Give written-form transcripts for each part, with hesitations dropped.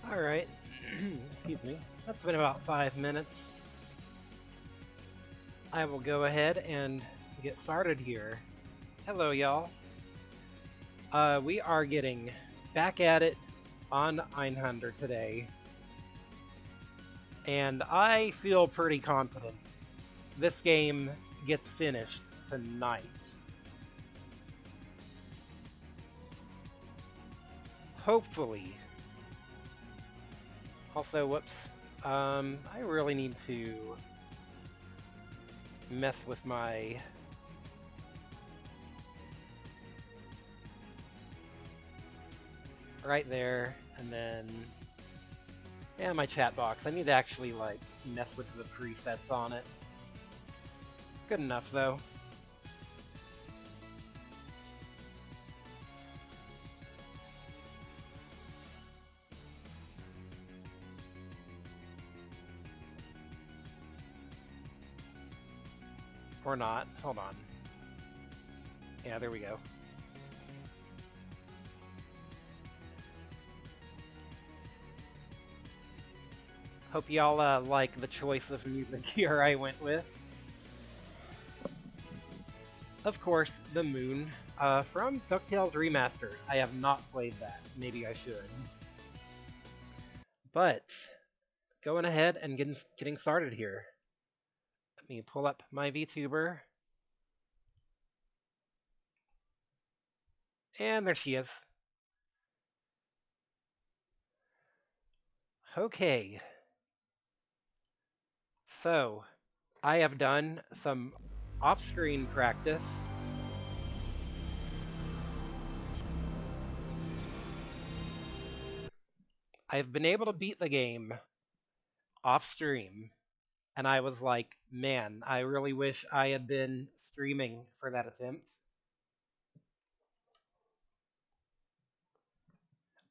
Alright, excuse me, that's been about 5 minutes. I will go ahead and get started here. Hello, y'all. We are getting back at it on Einhander today. And I feel pretty confident this game gets finished tonight. Hopefully. Also, whoops. I really need to mess with my right there, and then my chat box. I need to actually like mess with the presets on it. Good enough though. Or not. Hold on. Yeah, there we go. Hope y'all like the choice of music here I went with. Of course, The Moon from DuckTales Remastered. I have not played that. Maybe I should. But going ahead and getting started here. Let me pull up my VTuber. And there she is. Okay. So, I have done some off-screen practice. I've been able to beat the game off-stream. And I was like, man, I really wish I had been streaming for that attempt.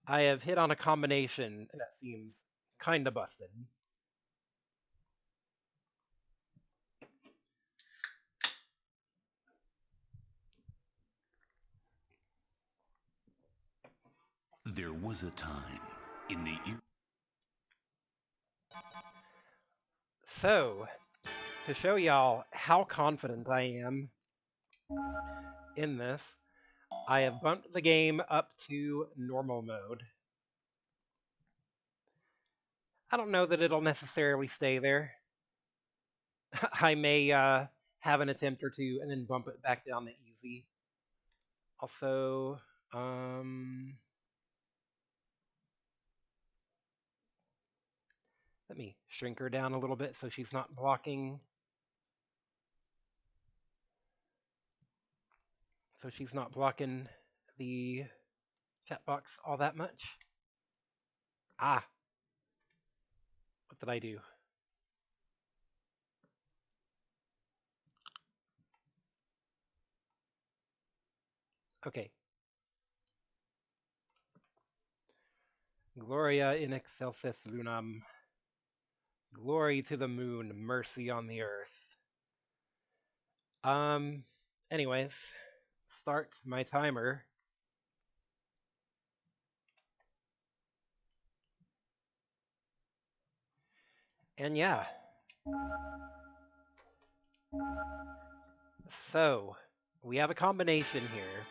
I have hit on a combination that seems kinda busted. There was a time in the year. So, to show y'all how confident I am in this, I have bumped the game up to normal mode. I don't know that it'll necessarily stay there. I may have an attempt or two and then bump it back down to easy. Also, let me shrink her down a little bit so she's not blocking. So she's not blocking the chat box all that much. Ah. What did I do? Okay. Gloria in excelsis lunam. Glory to the moon, mercy on the earth. Anyways, start my timer. And yeah. So, we have a combination here.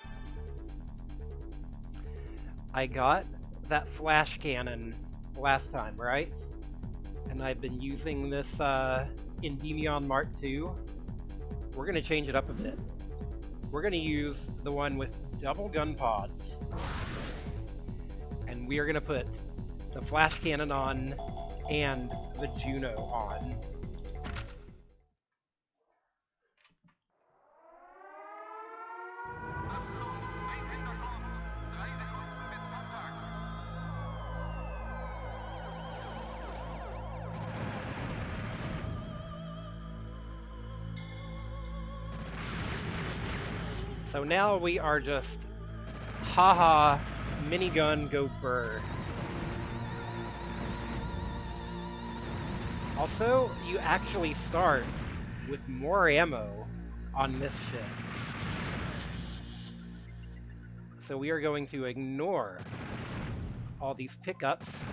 I got that flash cannon last time, right? And I've been using this Endymion Mark II. We're going to change it up a bit. We're going to use the one with double gun pods. And we are going to put the flash cannon on and the Juno on. So now we are just, haha, minigun go burr. Also, you actually start with more ammo on this ship. So we are going to ignore all these pickups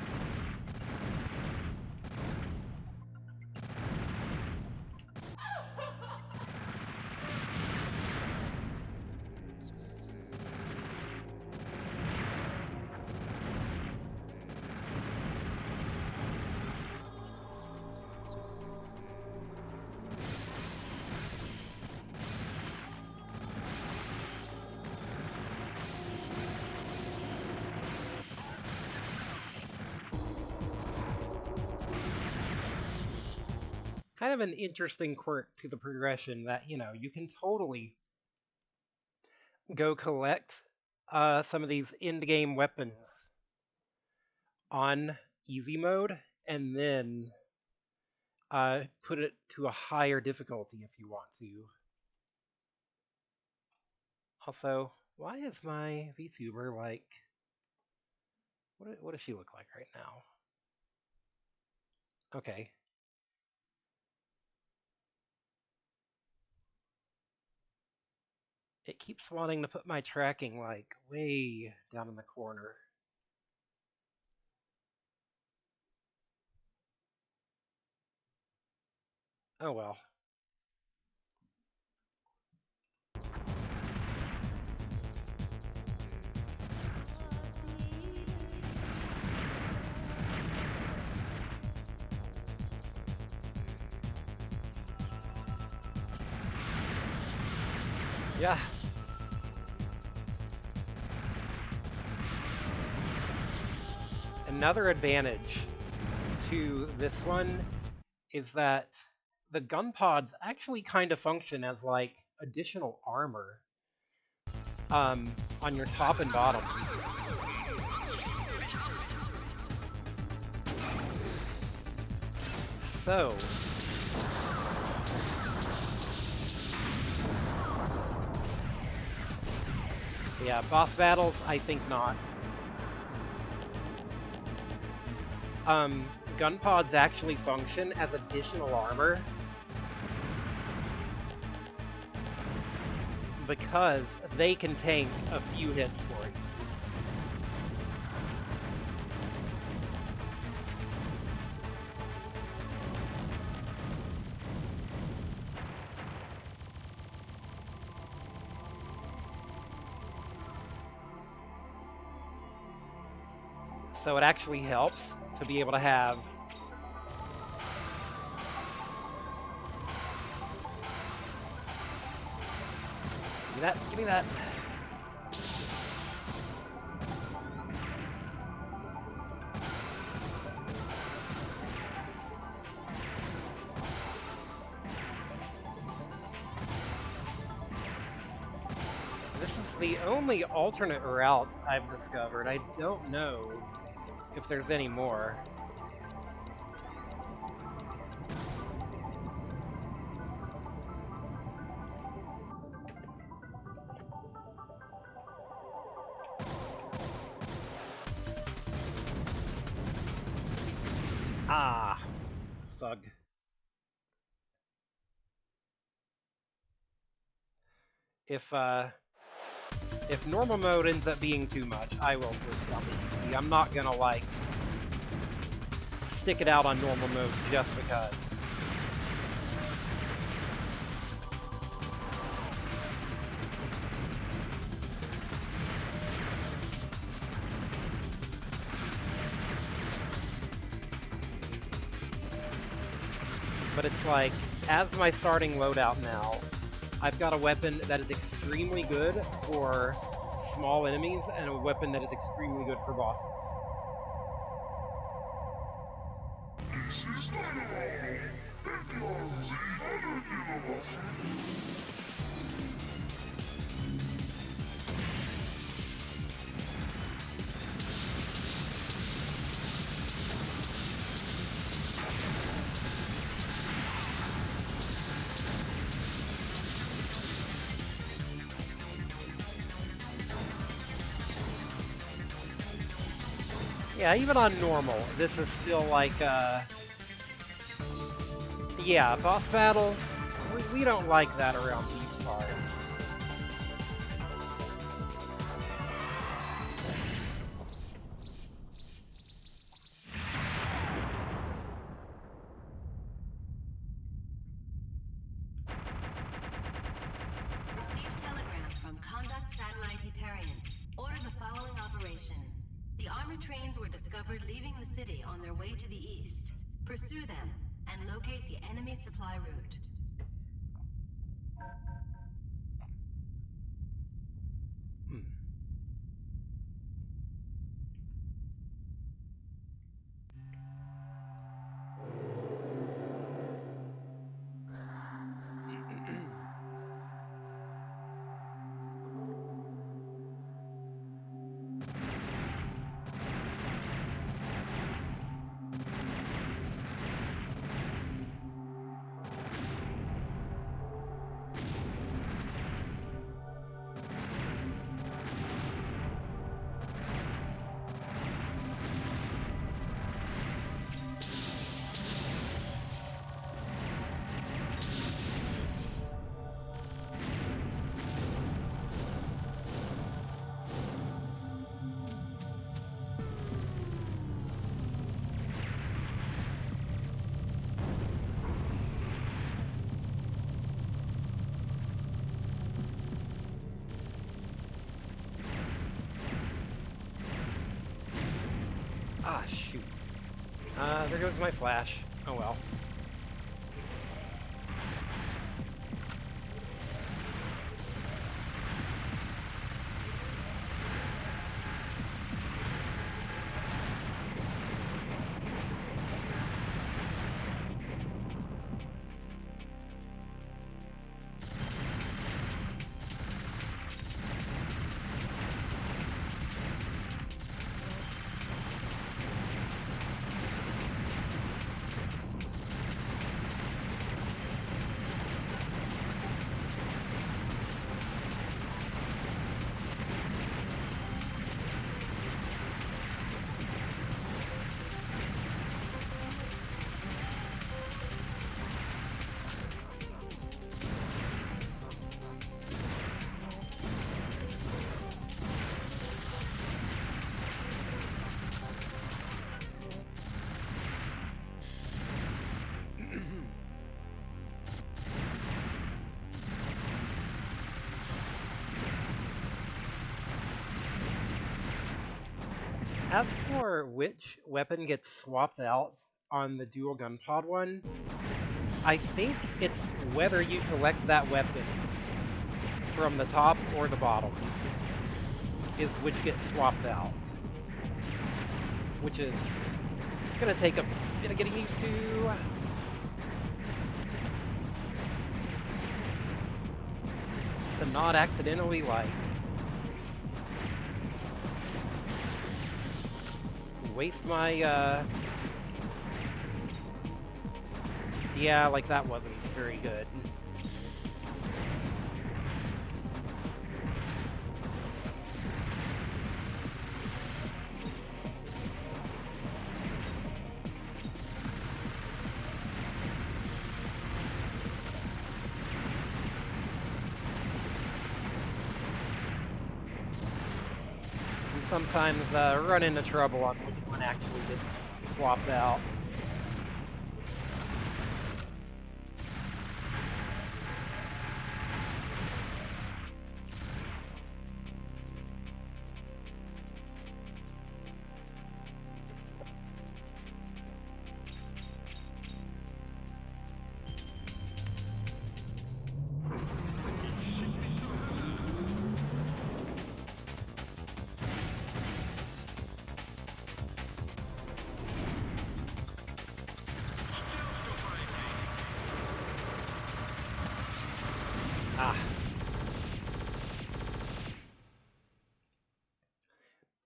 kind of an interesting quirk to the progression that, you know, you can totally go collect some of these end-game weapons on easy mode and then put it to a higher difficulty if you want to. Also, why is my VTuber like... What does she look like right now? Okay. It keeps wanting to put my tracking like way down in the corner. Oh well. Yeah. Another advantage to this one is that the gun pods actually kind of function as like additional armor on your top and bottom. So, yeah, boss battles, I think not. Gun pods actually function as additional armor because they can tank a few hits for you. So it actually helps to be able to have give me that. This is the only alternate route I've discovered. I don't know if there's any more. Ah, thug. If normal mode ends up being too much, I will switch down to easy. I'm not gonna like stick it out on normal mode just because. But it's like, as my starting loadout now, I've got a weapon that is extremely good for small enemies and a weapon that is extremely good for bosses. Yeah, even on normal, this is still like, yeah, boss battles, we don't like that around these parts. Received telegram from Conduct Satellite Hyperion. Order the following operation. The armored trains were discovered leaving the city on their way to the east. Pursue them and locate the enemy supply route. Ah, shoot. There goes my flash. Oh well. As for which weapon gets swapped out on the dual gun pod one, I think it's whether you collect that weapon from the top or the bottom is which gets swapped out. Which is gonna take a bit of getting used to. To not accidentally, like, waste my, yeah, like that wasn't very good. And sometimes run into trouble on which one actually gets swapped out. Ah.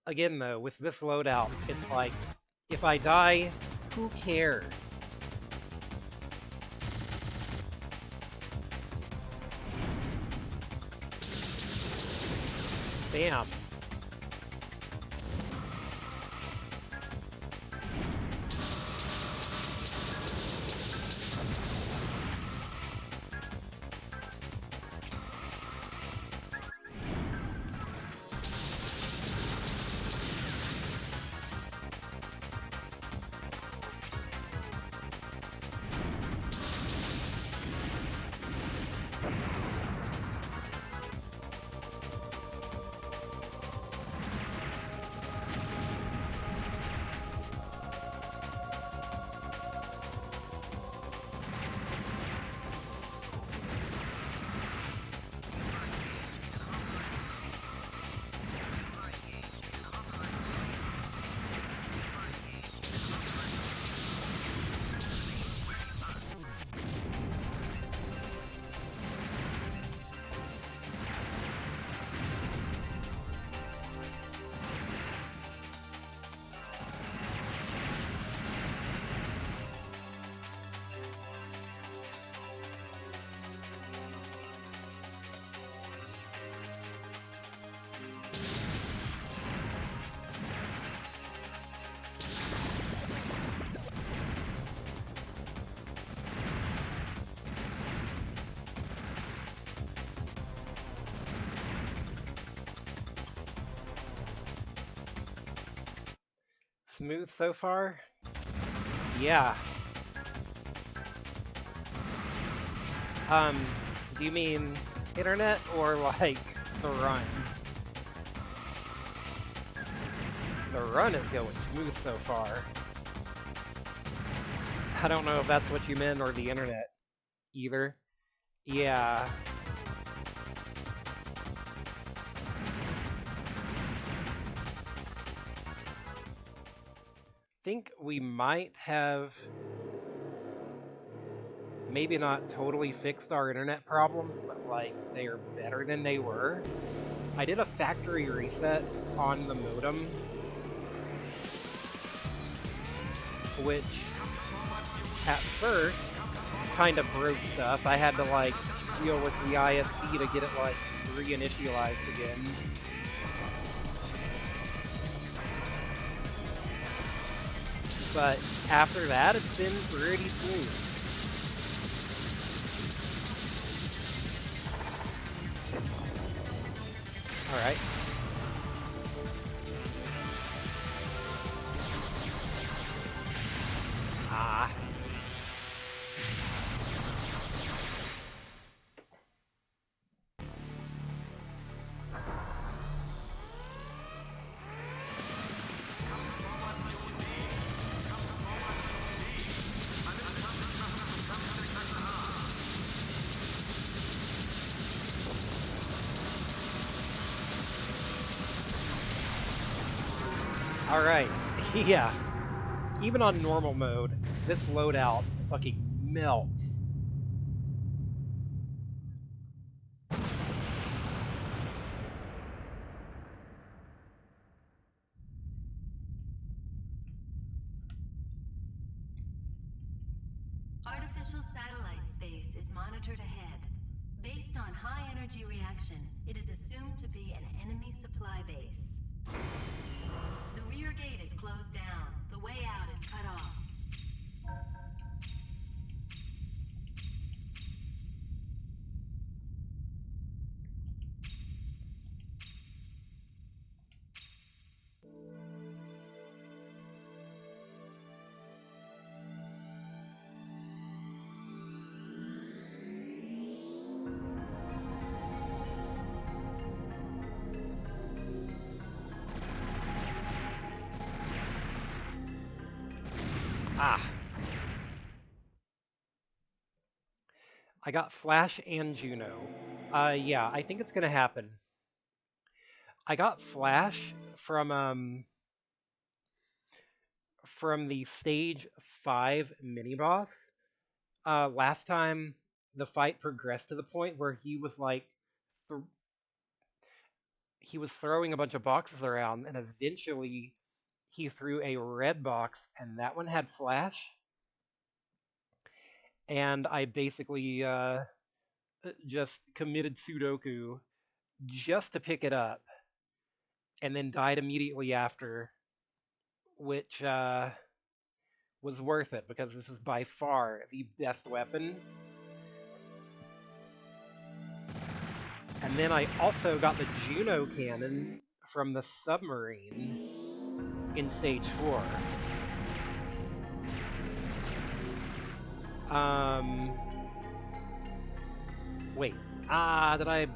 Again, though, with this loadout, it's like, if I die, who cares? Bam. Smooth so far? Yeah. Do you mean internet or like the run? The run is going smooth so far. I don't know if that's what you meant or the internet either. Yeah. Think we might have maybe not totally fixed our internet problems, but like they are better than they were. I did a factory reset on the modem, which at first kind of broke stuff. I had to like deal with the ISP to get it like reinitialized again. But after that, it's been pretty smooth. All right. Ah. All right. Yeah. Even on normal mode, this loadout fucking melts. Artificial satellite space is monitored ahead. Based on high energy reaction, it is assumed to be an enemy supply base. The rear gate is closed down. The way out is cut off. Ah. I got Flash and Juno. Yeah, I think it's gonna happen. I got Flash from the stage 5 mini boss. Last time the fight progressed to the point where he was like he was throwing a bunch of boxes around, and eventually he threw a red box, and that one had Flash. And I basically just committed Sudoku just to pick it up, and then died immediately after, which was worth it because this is by far the best weapon. And then I also got the Juno cannon from the submarine in stage 4. Wait. Did I...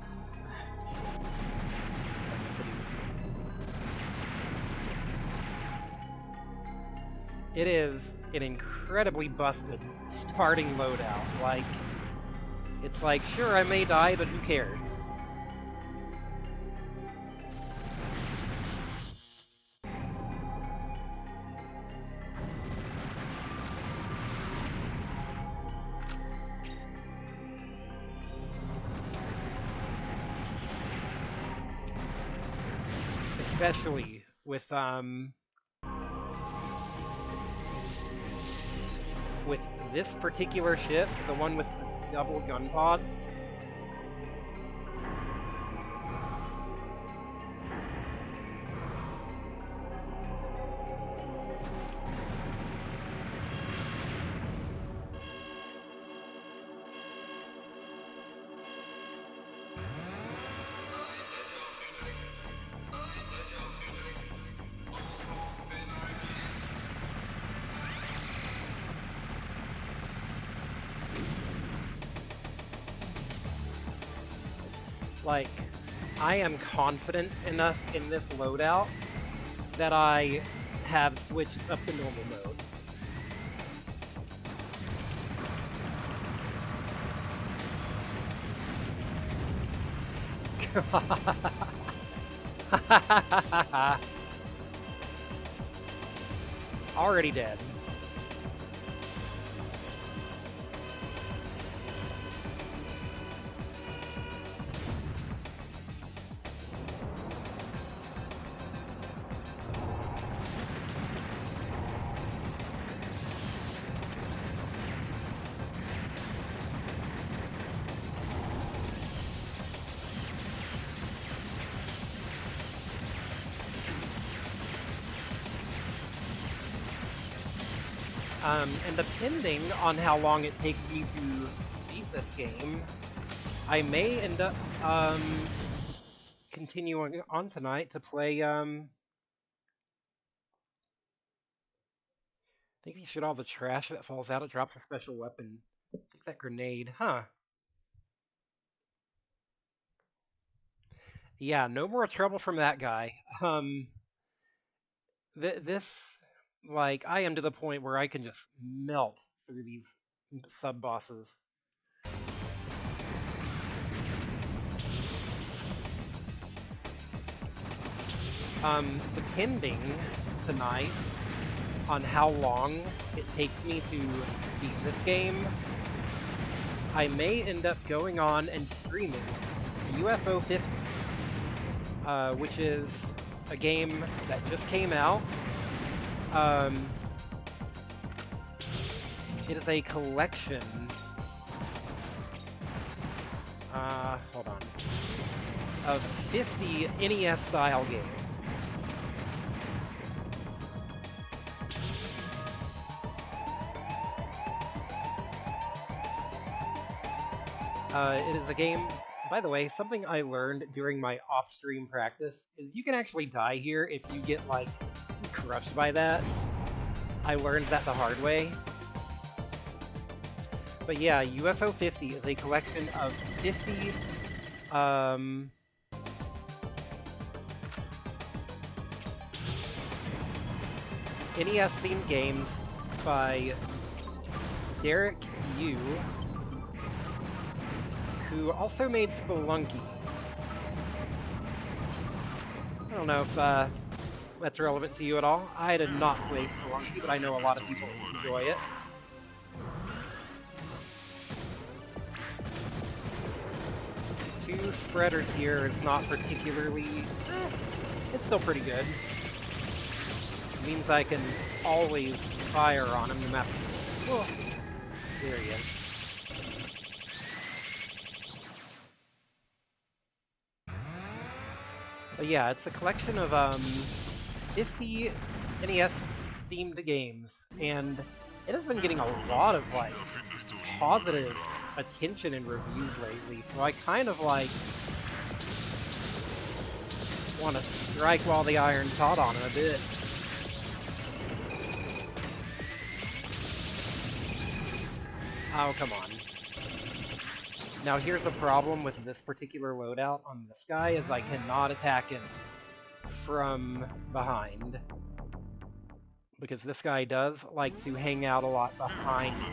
It is an incredibly busted starting loadout. Like, it's like, sure, I may die, but who cares? Especially with this particular ship, the one with the double gun pods. Like, I am confident enough in this loadout that I have switched up to normal mode. Already dead. And depending on how long it takes me to beat this game, I may end up continuing on tonight to play. I think you shoot all the trash that falls out. It drops a special weapon. Take that grenade, huh? Yeah, no more trouble from that guy. This, like, I am to the point where I can just melt through these sub bosses. Depending tonight on how long it takes me to beat this game, I may end up going on and streaming UFO 50, which is a game that just came out. It is a collection. Hold on. Of 50 NES-style games. It is a game, by the way, something I learned during my off-stream practice is you can actually die here if you get, like, crushed by that. I learned that the hard way. But yeah, UFO 50 is a collection of 50, NES-themed games by Derek Yu, who also made Spelunky. I don't know if that's relevant to you at all. I did not play Spelunky, but I know a lot of people enjoy it. Two spreaders here is not particularly... it's still pretty good. It means I can always fire on him no matter... Oh, there he is. But yeah, it's a collection of 50 NES-themed games, and it has been getting a lot of, like, positive attention and reviews lately, so I kind of, like, want to strike while the iron's hot on it a bit. Oh, come on. Now here's a problem with this particular loadout on this guy, is I cannot attack him from behind. Because this guy does like to hang out a lot behind me.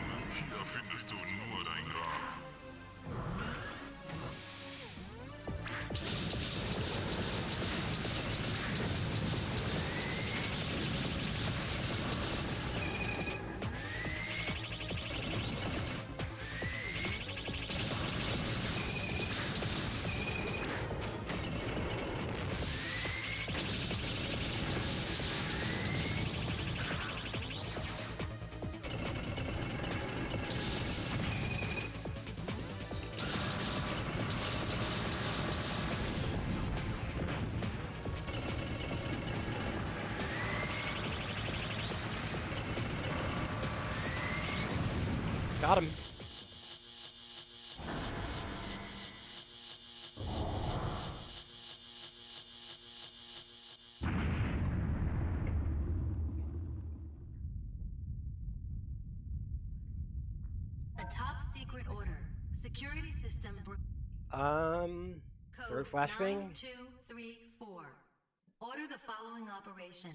Got him. A top secret order. Security system. Throw flashbang? 9234. Order Order the following operation.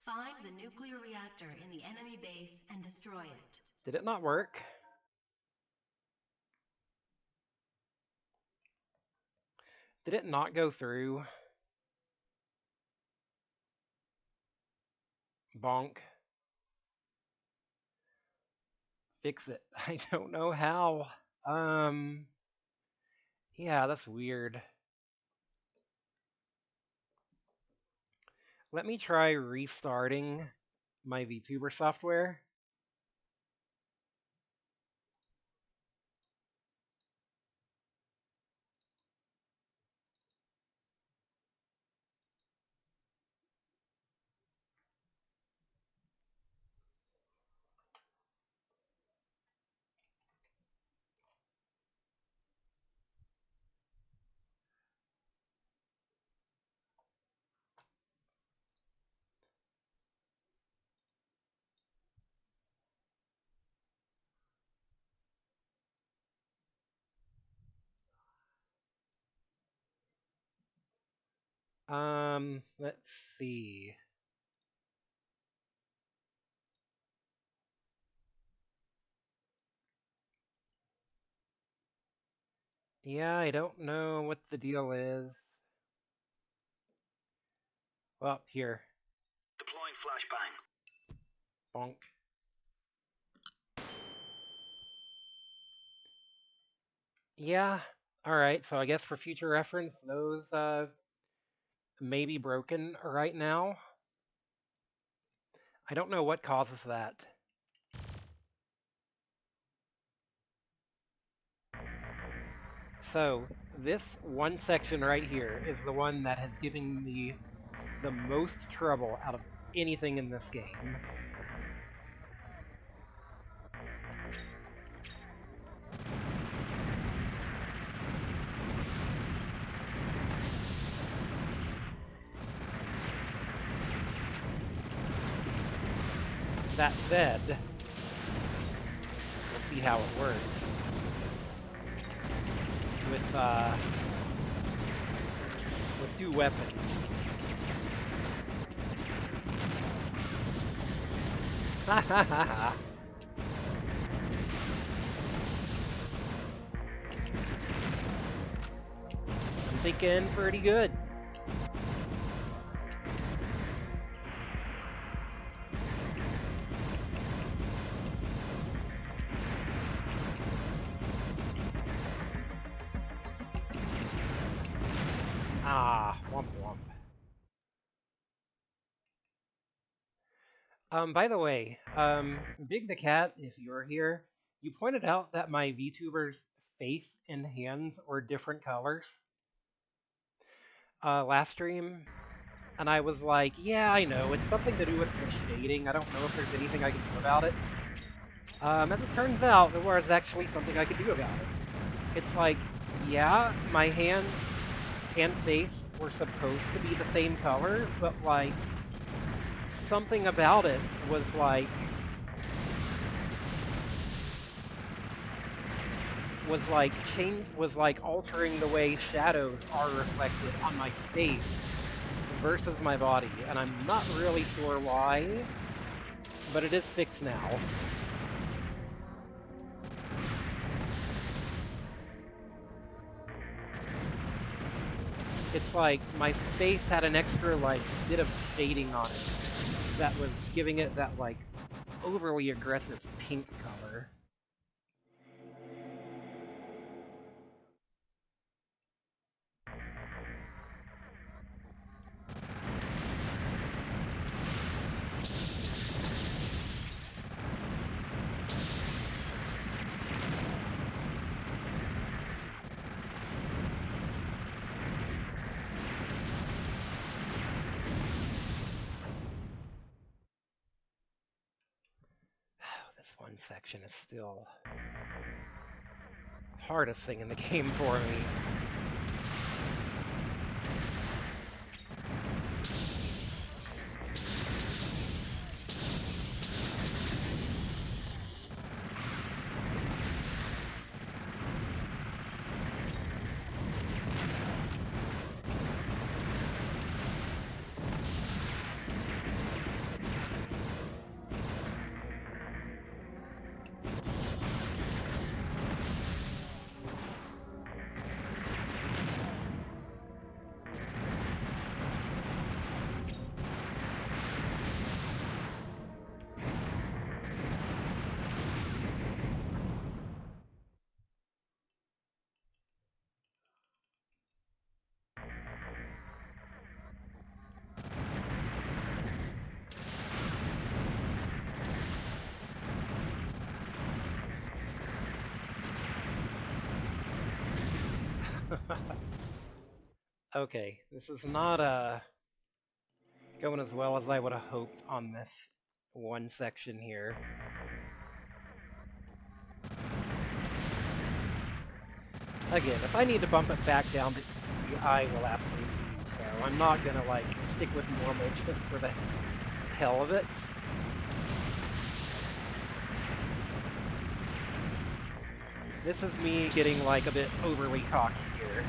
Find the nuclear reactor in the enemy base and destroy it. Did it not work? Did it not go through? Bonk. Fix it. I don't know how. Yeah, that's weird. Let me try restarting my VTuber software. Let's see. Yeah, I don't know what the deal is. Well, here. Deploying flashbang. Bonk. Yeah, alright, so I guess for future reference, those may be broken right now. I don't know what causes that. So, this one section right here is the one that has given me the most trouble out of anything in this game. That said, we'll see how it works. With two weapons. Ha ha ha ha. I'm thinking pretty good. Ah, womp womp. By the way, Big the Cat, if you're here, you pointed out that my VTuber's face and hands were different colors last stream, and I was like, yeah, I know, it's something to do with the shading. I don't know if there's anything I can do about it. As it turns out, there was actually something I could do about it. It's like, yeah, my hands and face were supposed to be the same color, but like, something about it was like altering the way shadows are reflected on my face versus my body, and I'm not really sure why, but it is fixed now. It's like my face had an extra like bit of shading on it that was giving it that like overly aggressive pink color. This one section is still hardest thing in the game for me. Okay, this is not going as well as I would have hoped on this one section here. Again, if I need to bump it back down to easy, I will absolutely do so. I'm not gonna, like, stick with normal just for the hell of it. This is me getting, like, a bit overly cocky here.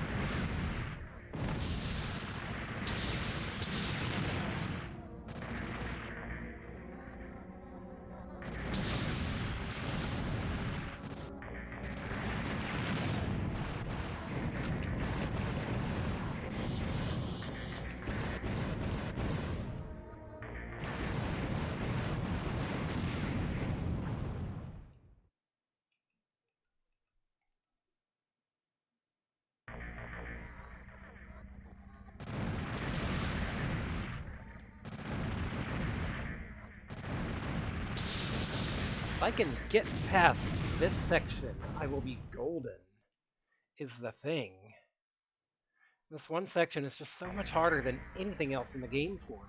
If I can get past this section, I will be golden, is the thing. This one section is just so much harder than anything else in the game for me.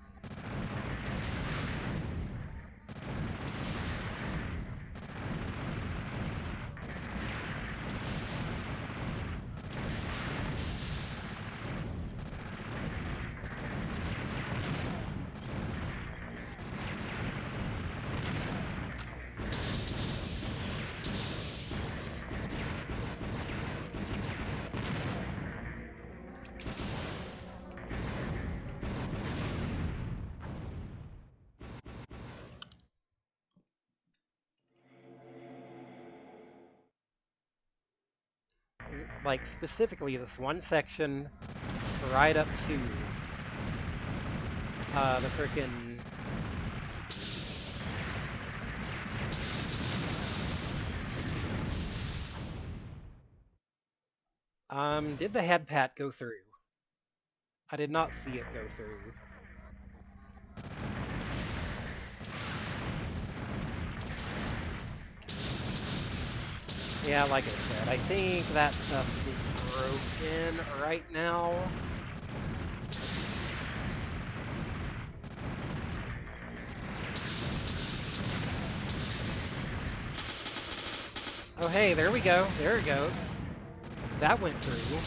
Like, specifically this one section right up to the frickin' did the head pat go through? I did not see it go through. Yeah, like I said, I think that stuff is broken right now. Oh hey, there we go. There it goes. That went through.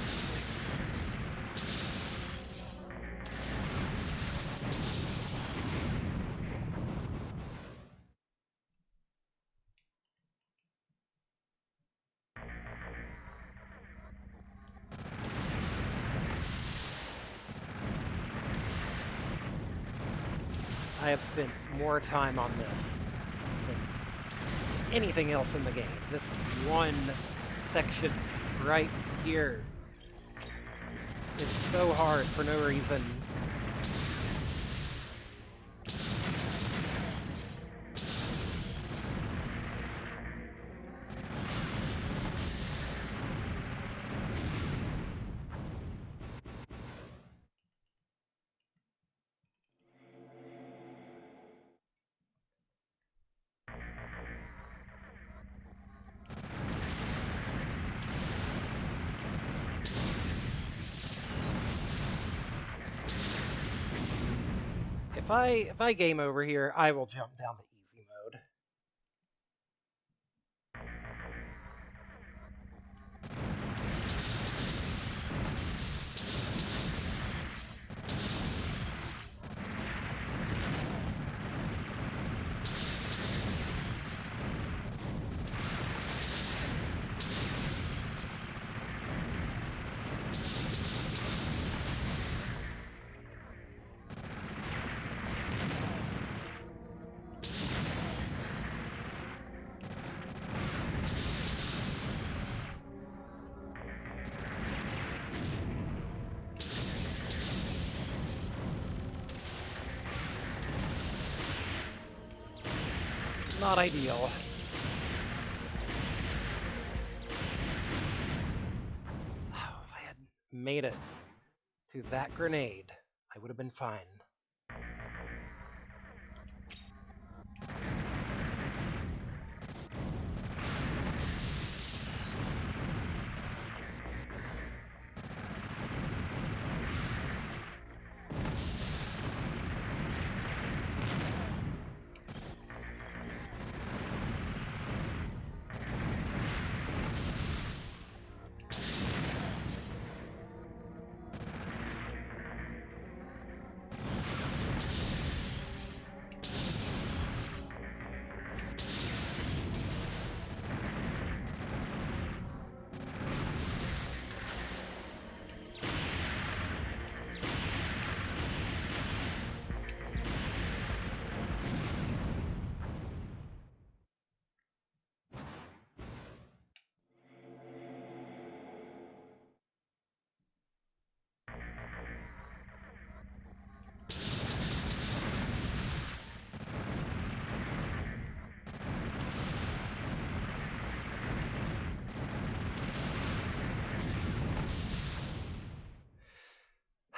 I have spent more time on this than anything else in the game. This one section right here is so hard for no reason. If I game over here, I will jump down to easy mode. Not ideal. Oh, if I had made it to that grenade, I would have been fine.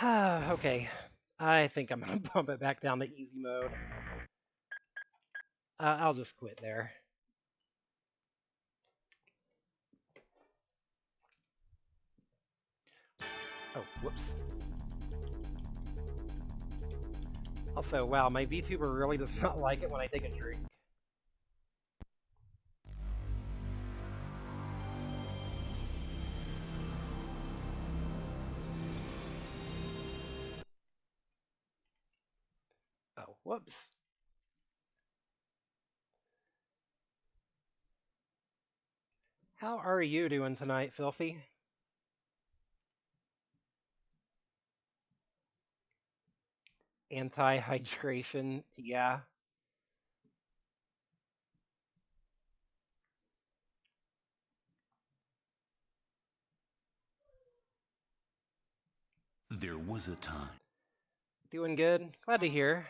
Okay, I think I'm gonna bump it back down to easy mode. I'll just quit there. Oh, whoops. Also, wow, my VTuber really does not like it when I take a drink. Oh, whoops. How are you doing tonight, Filthy? Anti-hydration, yeah. There was a time. Doing good. Glad to hear.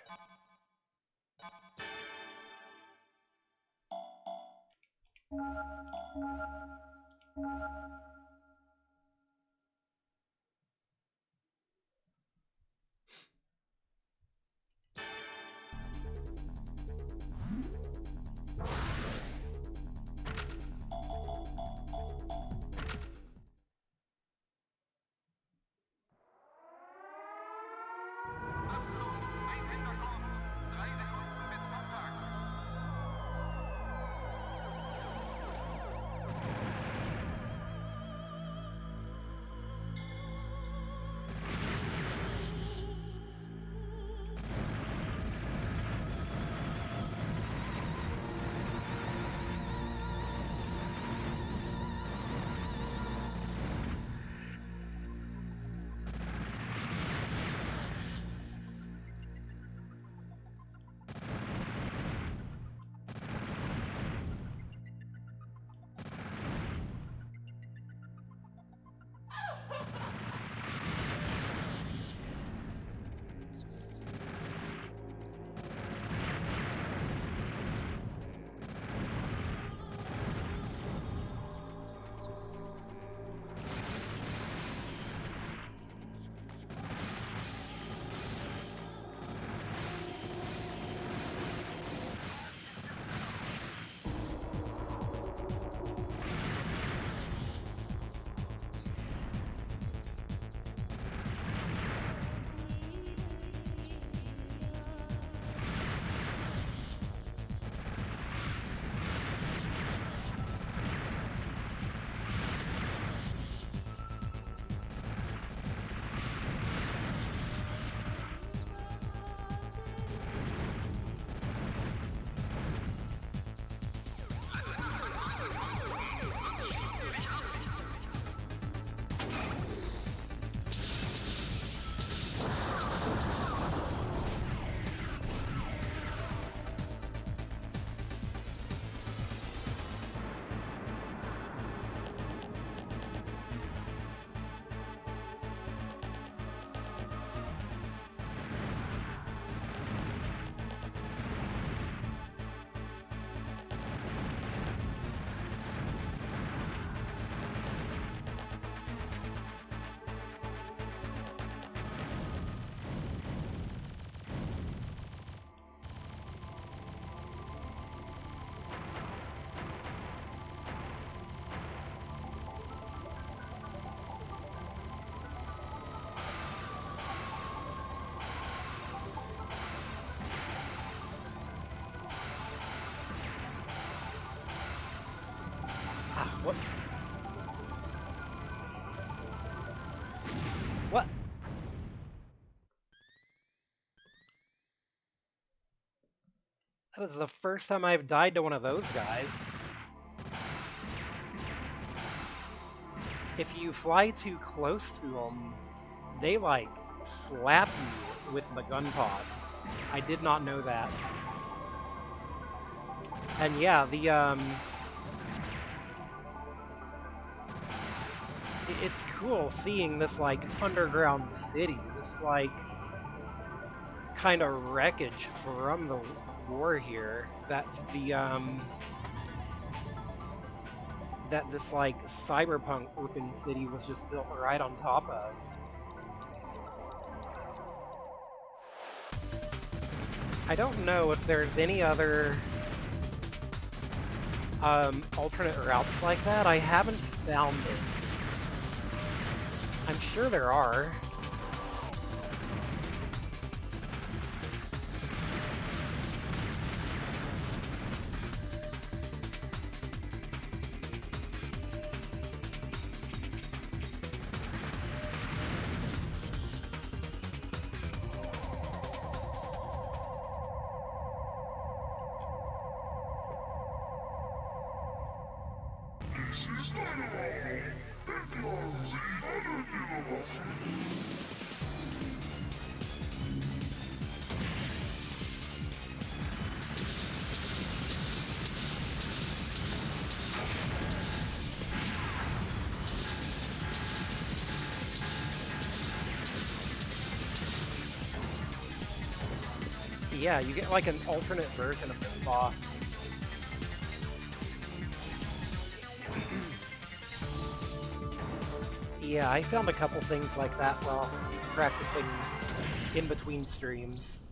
Ah, whoops. What? That is the first time I've died to one of those guys. If you fly too close to them, they like slap you with the gun pod. I did not know that. And yeah, it's cool seeing this like underground city, this like kind of wreckage from the war here that that this like cyberpunk looking city was just built right on top of. I don't know if there's any other alternate routes like that. I haven't found it. I'm sure there are. Yeah, you get like an alternate version of this boss. Yeah, I found a couple things like that while practicing in between streams.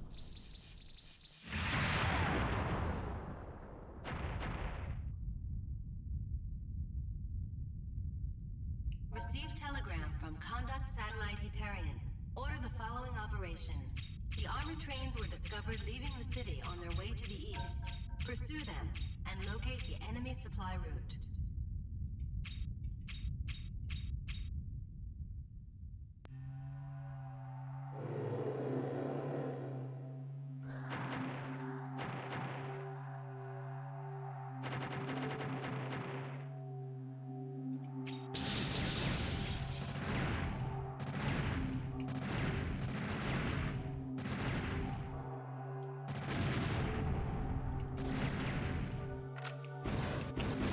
Received telegram from Conduct Satellite Hyperion. Order the following operation. The armored trains were discovered leaving the city on their way to the east. Pursue them and locate the enemy supply route.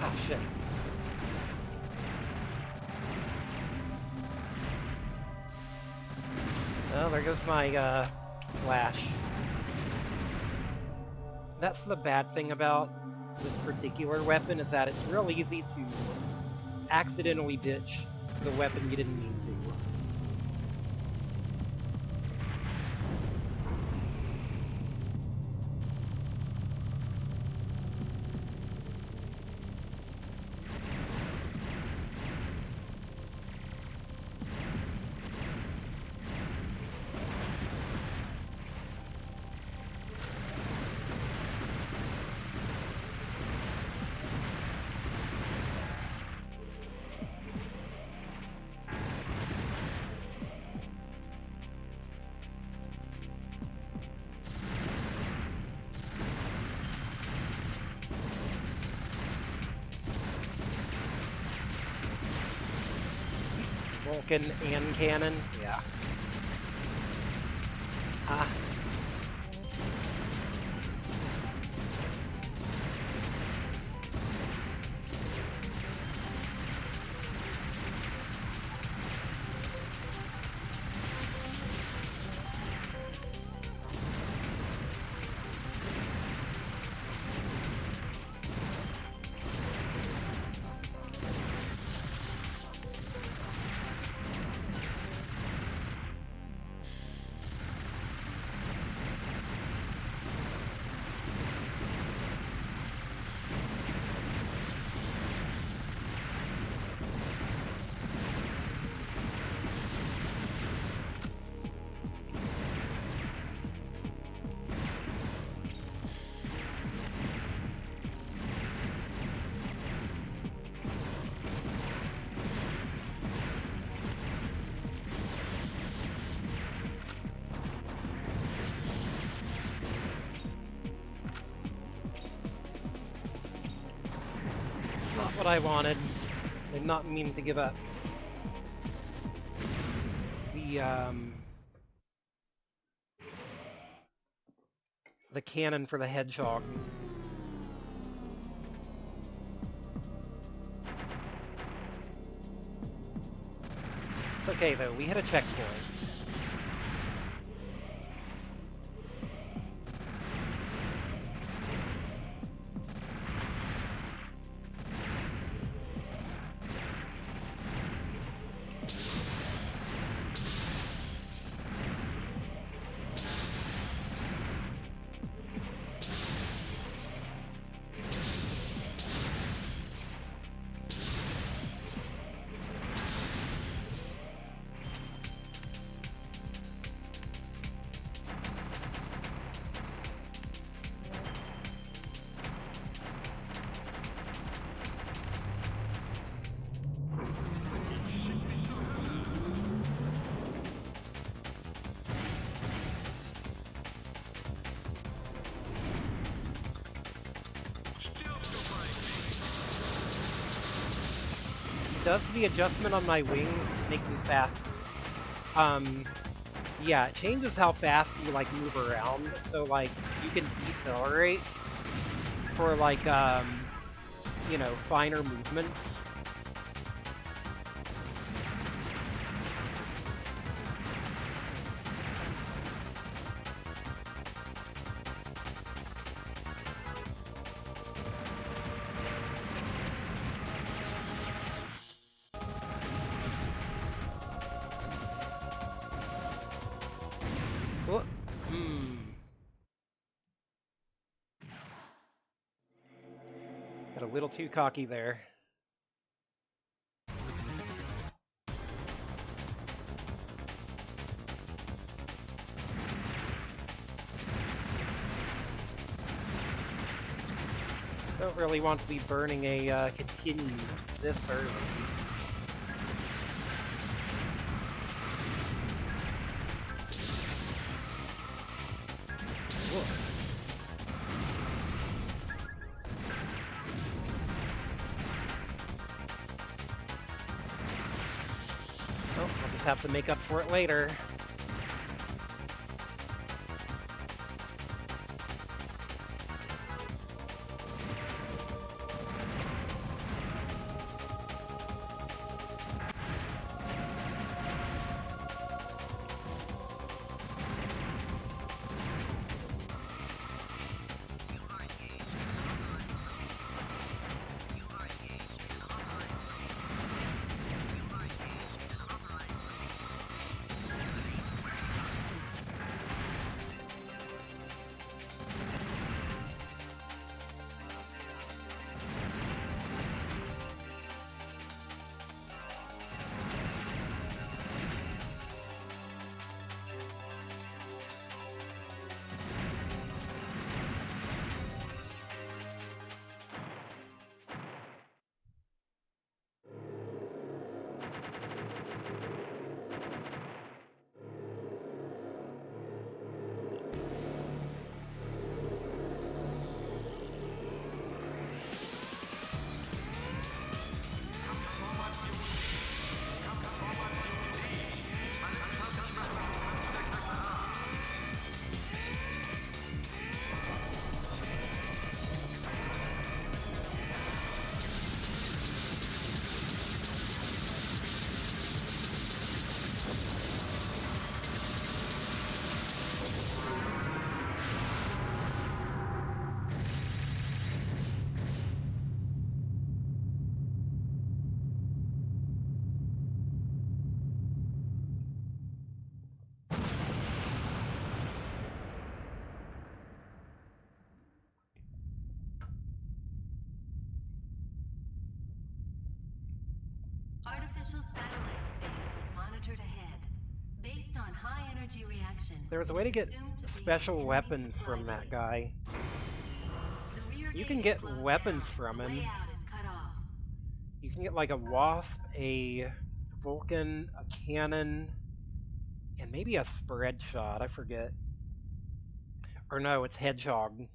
Ah, shit. Oh, there goes my, flash. That's the bad thing about this particular weapon, is that it's real easy to accidentally ditch the weapon you didn't mean to. Vulcan and cannon? Yeah. Ah. Not what I wanted. Did not mean to give up. The cannon for the hedgehog. It's okay though, we hit a checkpoint. does the adjustment on my wings make them faster. Yeah, it changes how fast you, like, move around, so, like, you can decelerate for, like, you know, finer movements. Got a little too cocky there. Don't really want to be burning a continue this early. Oh, I'll just have to make up for it later. Artificial satellite space is monitored ahead. Based on high energy reaction, There was a way to get special weapons from that guy. You can get weapons from him. You can get like a wasp, a Vulcan, a cannon, and maybe a spread shot, I forget. Or no, it's hedgehog.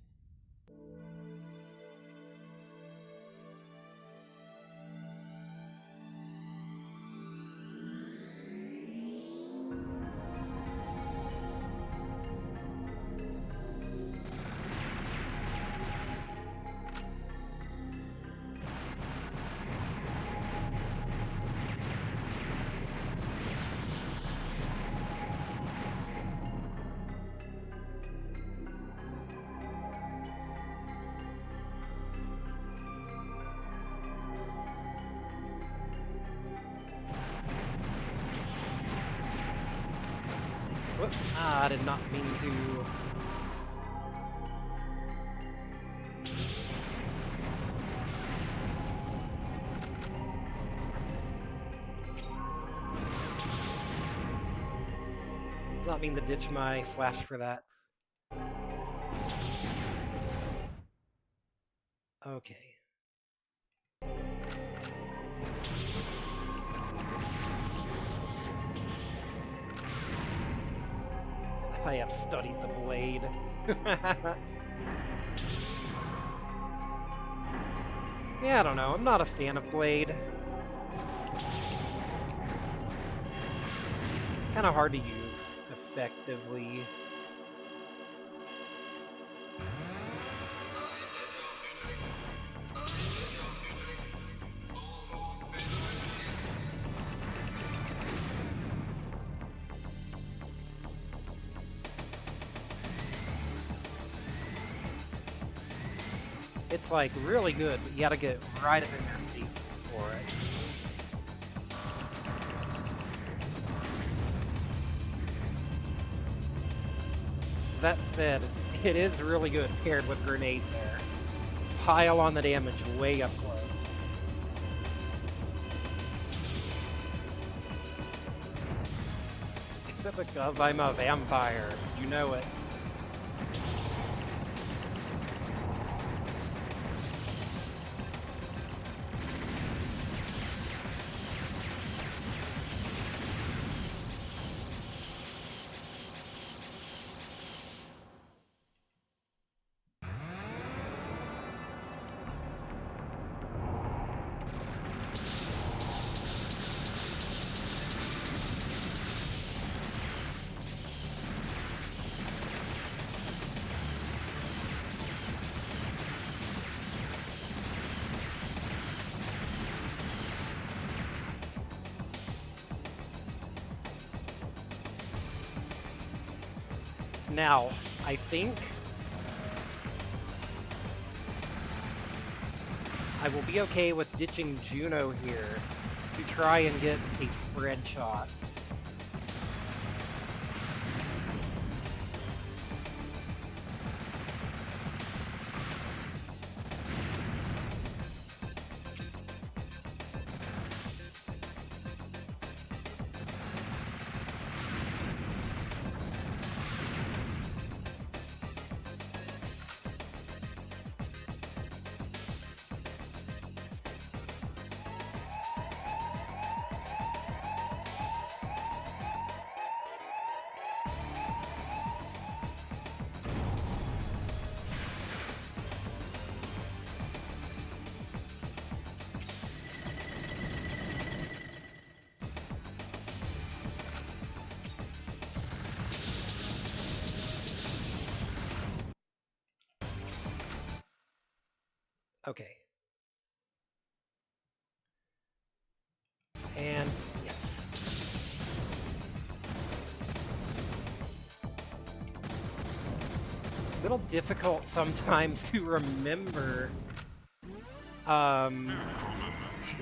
Whoops. Ah, I did not mean to. Did not mean to ditch my flash for that. Okay. I have studied the blade. Yeah, I don't know. I'm not a fan of Blade. Kind of hard to use effectively. It's like really good, but you gotta get right up in their faces for it. That said, it is really good paired with grenade there. Pile on the damage way up close. Except because I'm a vampire, you know it. Now, I think I will be okay with ditching Juno here to try and get a spread shot. Okay. And yes. A little difficult sometimes to remember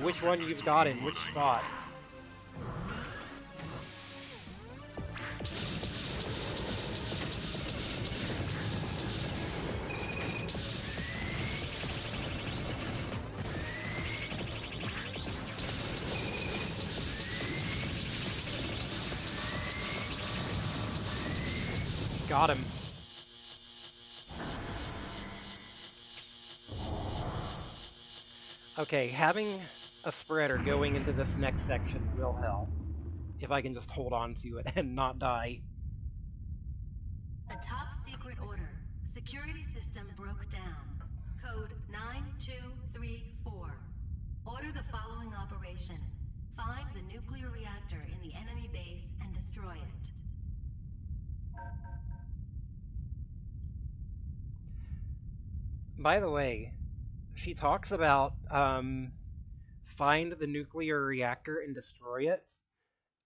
which one you've got in which spot. Got him. Okay, having a spreader going into this next section will help. If I can just hold on to it and not die. A top secret order. Security system broke down. Code 9234. Order the following operation. Find the nuclear reactor in the enemy base and destroy it. By the way, she talks about find the nuclear reactor and destroy it.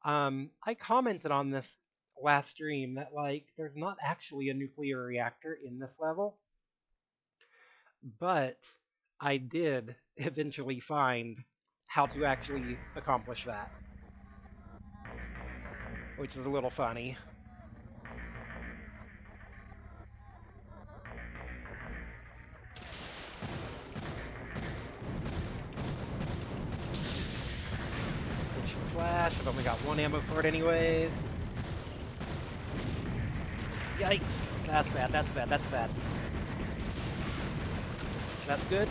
I commented on this last stream that like there's not actually a nuclear reactor in this level, but I did eventually find how to actually accomplish that, which is a little funny. Ditch the flash. I've only got one ammo for it anyways. Yikes! That's bad. That's bad. That's bad. That's good.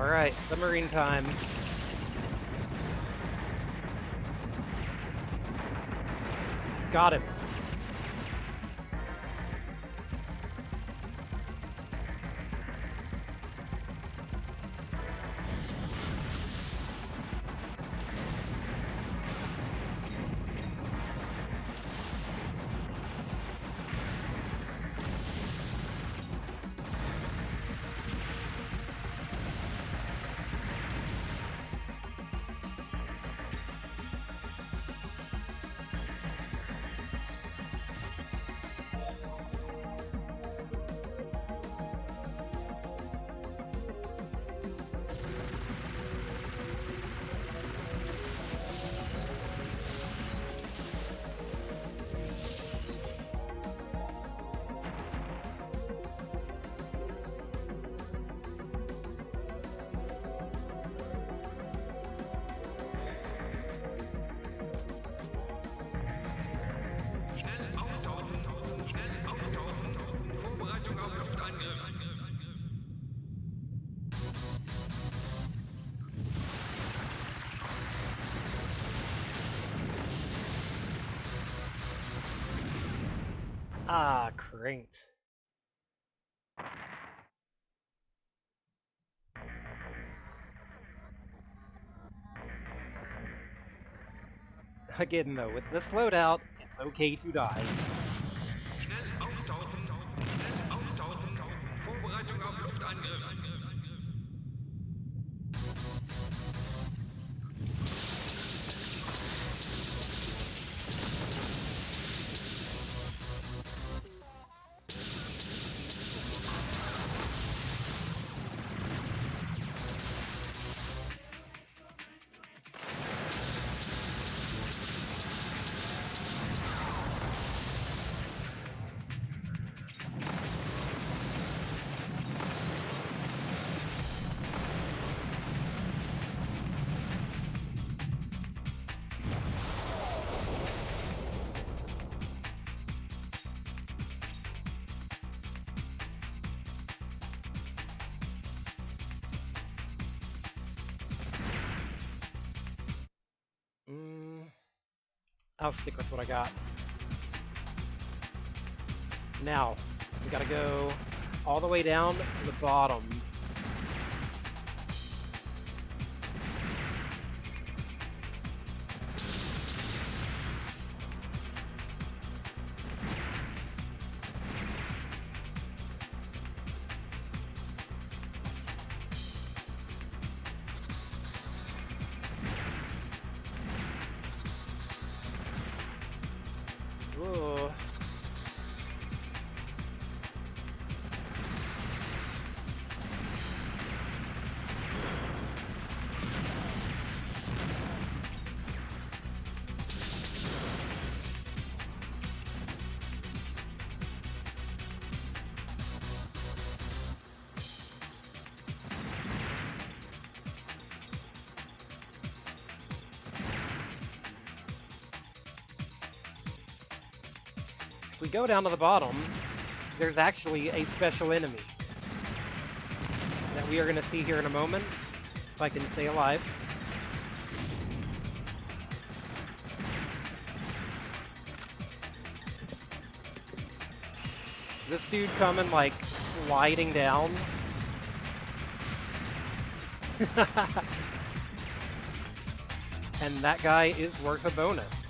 Alright, submarine time. Got him. Ah, cranked. Again, though, with this loadout, it's okay to die. Schnell auftauchen! Schnell auftauchen! Vorbereitung auf Luftangriff! I'll stick with what I got. Now, we gotta go all the way down to the bottom. Whoa. If we go down to the bottom, there's actually a special enemy that we are going to see here in a moment, if I can stay alive. This dude coming like sliding down. And that guy is worth a bonus.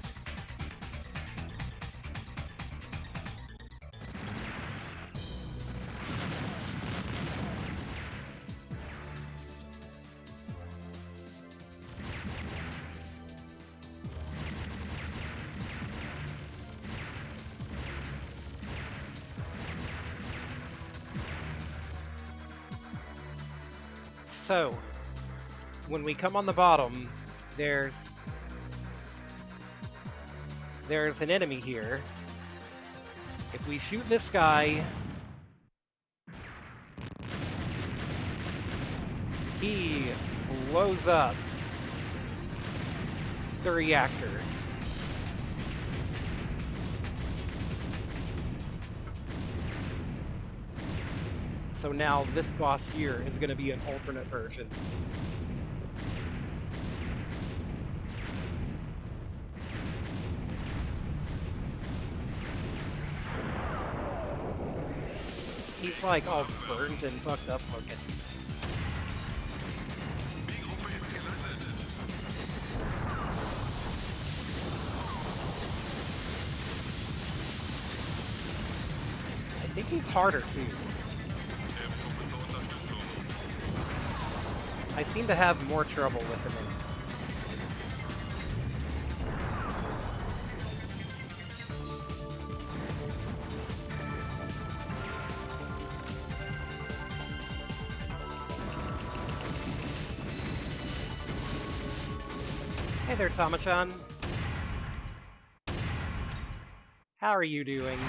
So, when we come on the bottom, there's an enemy here. If we shoot this guy, he blows up the reactor. So now this boss here is going to be an alternate version. He's like all burnt and fucked up looking. I think he's harder too. I seem to have more trouble with him. Hey there, Tama-chan. How are you doing?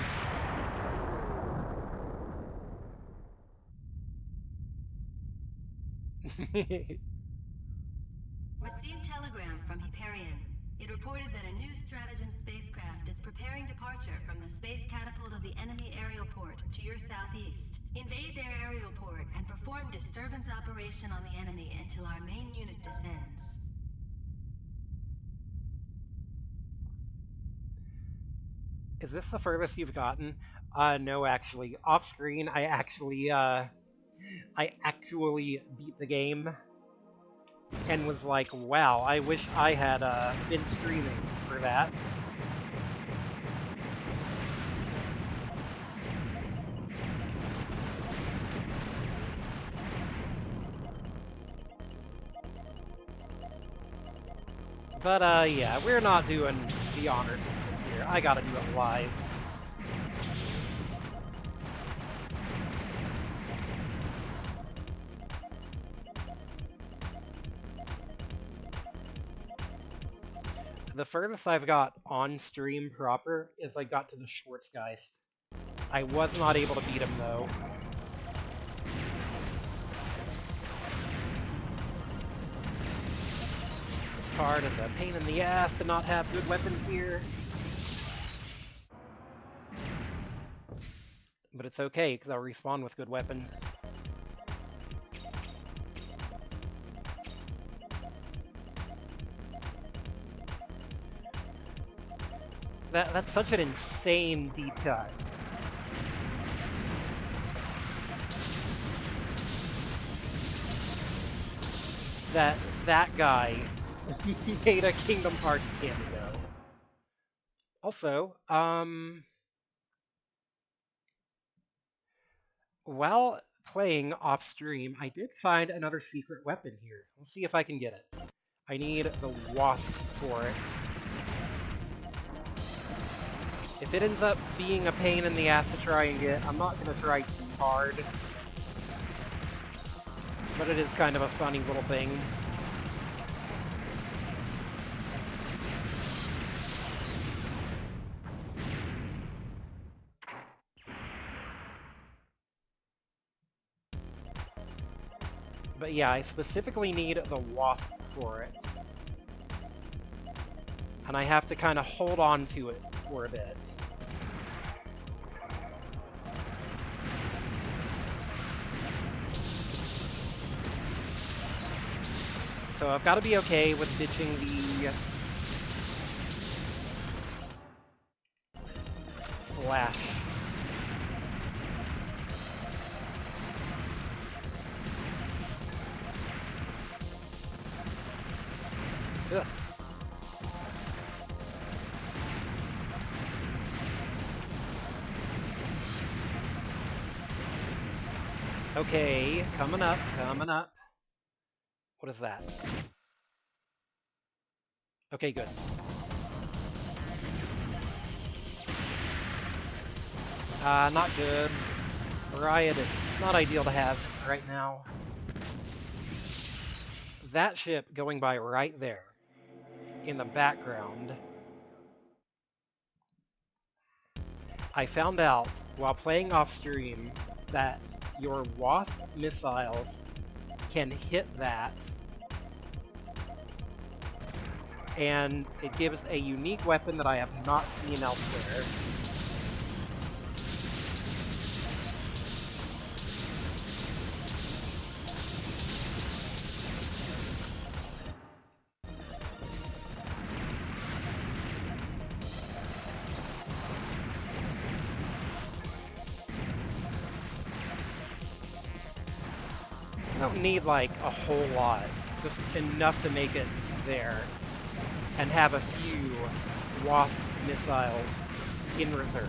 Received telegram from Hyperion. It reported that a new stratagem spacecraft is preparing departure from the space catapult of the enemy aerial port to your southeast. Invade their aerial port and perform disturbance operation on the enemy until our main unit descends. Is this the furthest you've gotten? No, actually. Off screen, I actually beat the game and was like, wow, I wish I had been streaming for that. But yeah, we're not doing the honor system here. I gotta do it live. The furthest I've got on stream proper is I got to the Schwarzgeist. I was not able to beat him though. This card is a pain in the ass to not have good weapons here. But it's okay, because I'll respawn with good weapons. That's such an insane deep cut. That guy made a Kingdom Hearts cameo. Also, while playing off stream, I did find another secret weapon here. Let's see if I can get it. I need the Wasp for it. If it ends up being a pain in the ass to try and get, I'm not going to try too hard. But it is kind of a funny little thing. But yeah, I specifically need the Wasp for it. And I have to kind of hold on to it for a bit. So I've got to be okay with ditching the flash. Ugh. Okay, coming up, coming up. What is that? Okay, good. Not good. Riot is not ideal to have right now. That ship going by right there in the background. I found out while playing off stream that your Wasp missiles can hit that, and it gives a unique weapon that I have not seen elsewhere. don't need like a whole lot, just enough to make it there, and have a few Wasp missiles in reserve.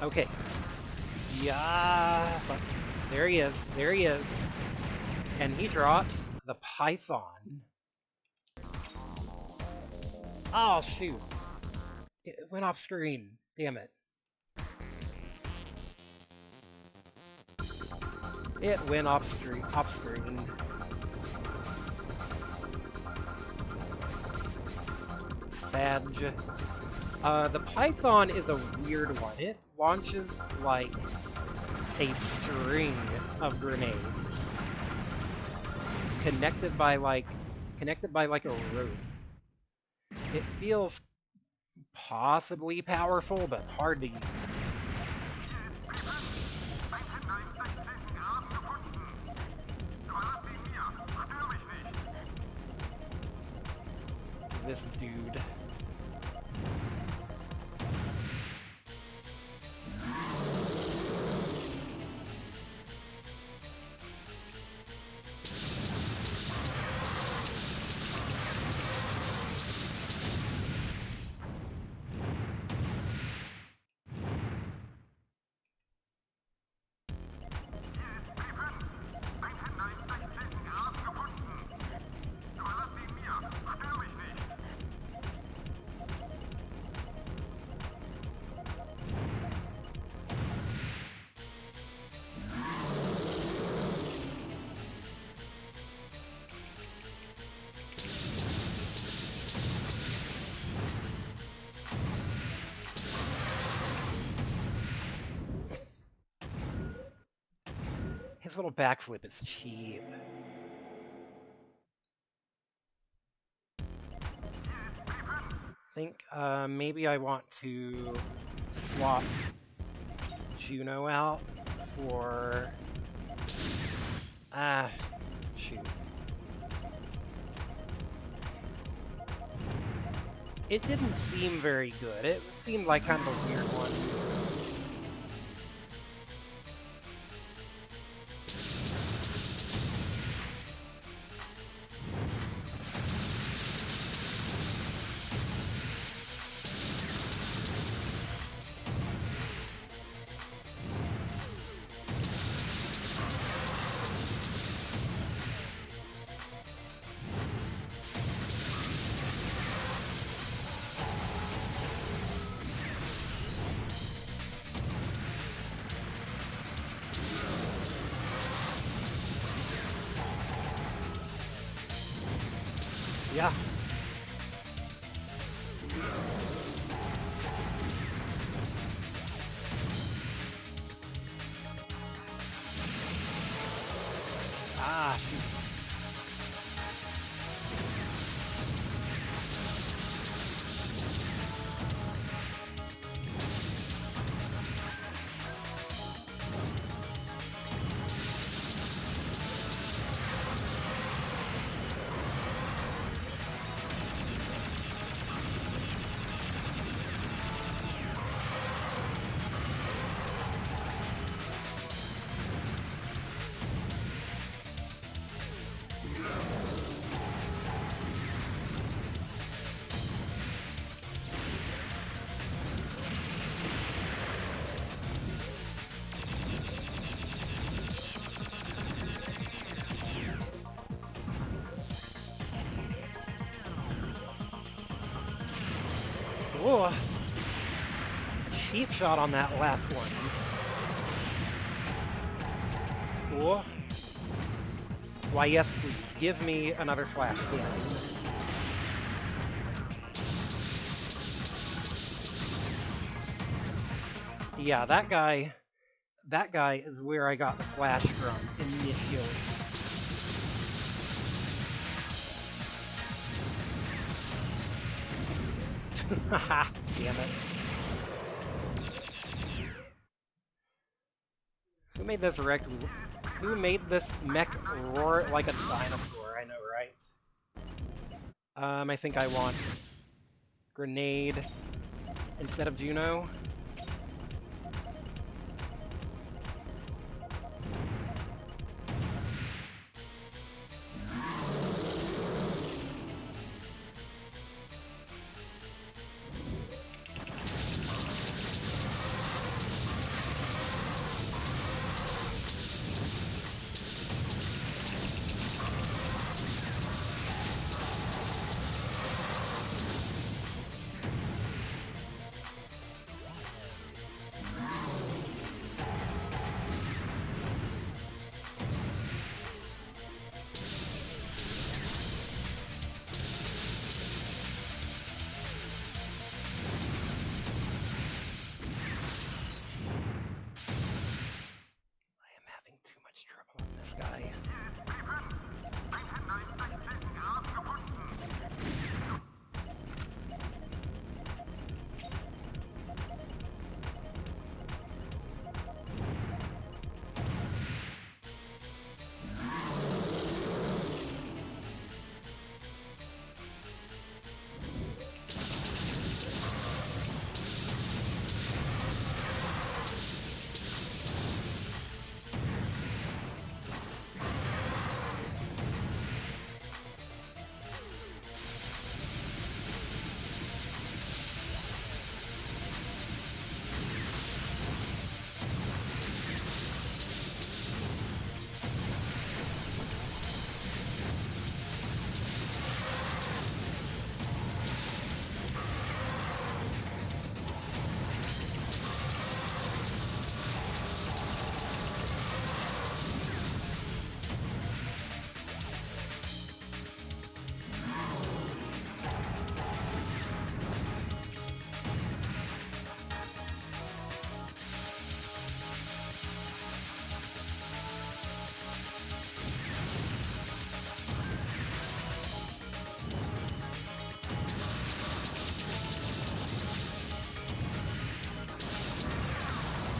Okay. Yeah, but there he is. There he is. And he drops the Python. Oh, shoot. It went off screen. Damn it. It went off screen. Sag. The Python is a weird one. It launches like a string of grenades connected by like a rope. It feels possibly powerful, but hard to use. This dude. His little backflip is cheap. I think maybe I want to swap Juno out for... shoot. It didn't seem very good. It seemed like kind of a weird one. Yeah. Ah, shoot. Whoa. Cheap shot on that last one. Whoa. Why, yes, please. Give me another flash cannon. Yeah, that guy is where I got the flash from initially. Haha, damn it. Who made this mech roar like a dinosaur? I know, right? I think I want grenade instead of Juno. Too much trouble on this guy.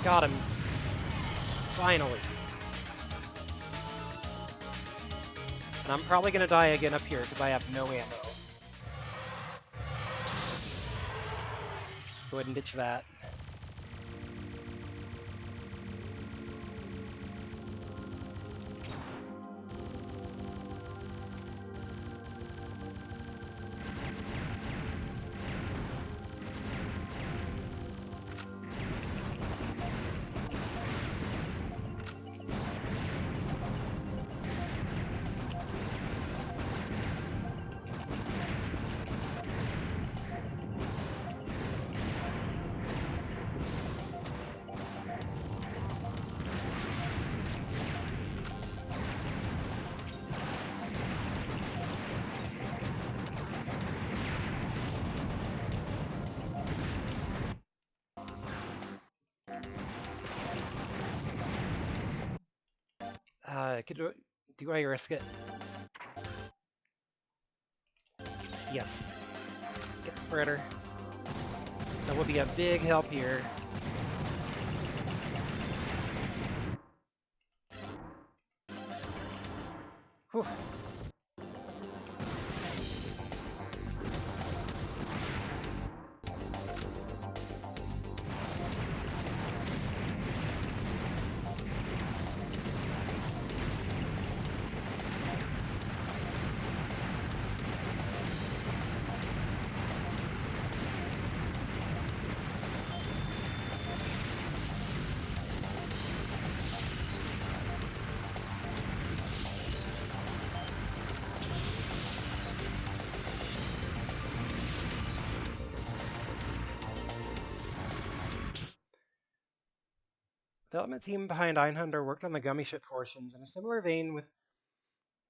Got him. Finally. And I'm probably gonna die again up here because I have no ammo. Go ahead and ditch that. Do I risk it? Yes. Get the spreader. That will be a big help here. Whew. The development team behind Einhander worked on the gummy ship portions. In a similar vein with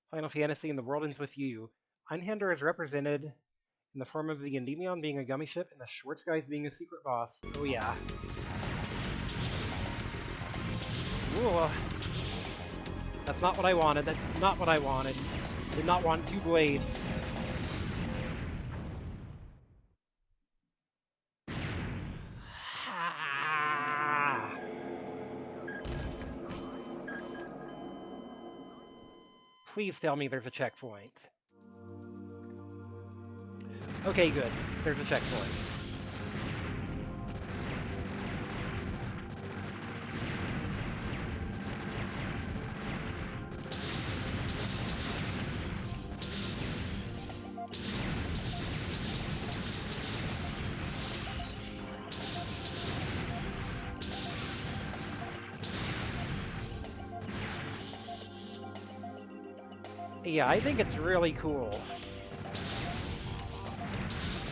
Final Fantasy and The World Ends With You, Einhander is represented in the form of the Endymion being a gummy ship and the Schwartz guys being a secret boss. Oh yeah. Ooh. That's not what I wanted. That's not what I wanted. I did not want two blades. Please tell me there's a checkpoint. Okay, good. There's a checkpoint. Yeah, I think it's really cool.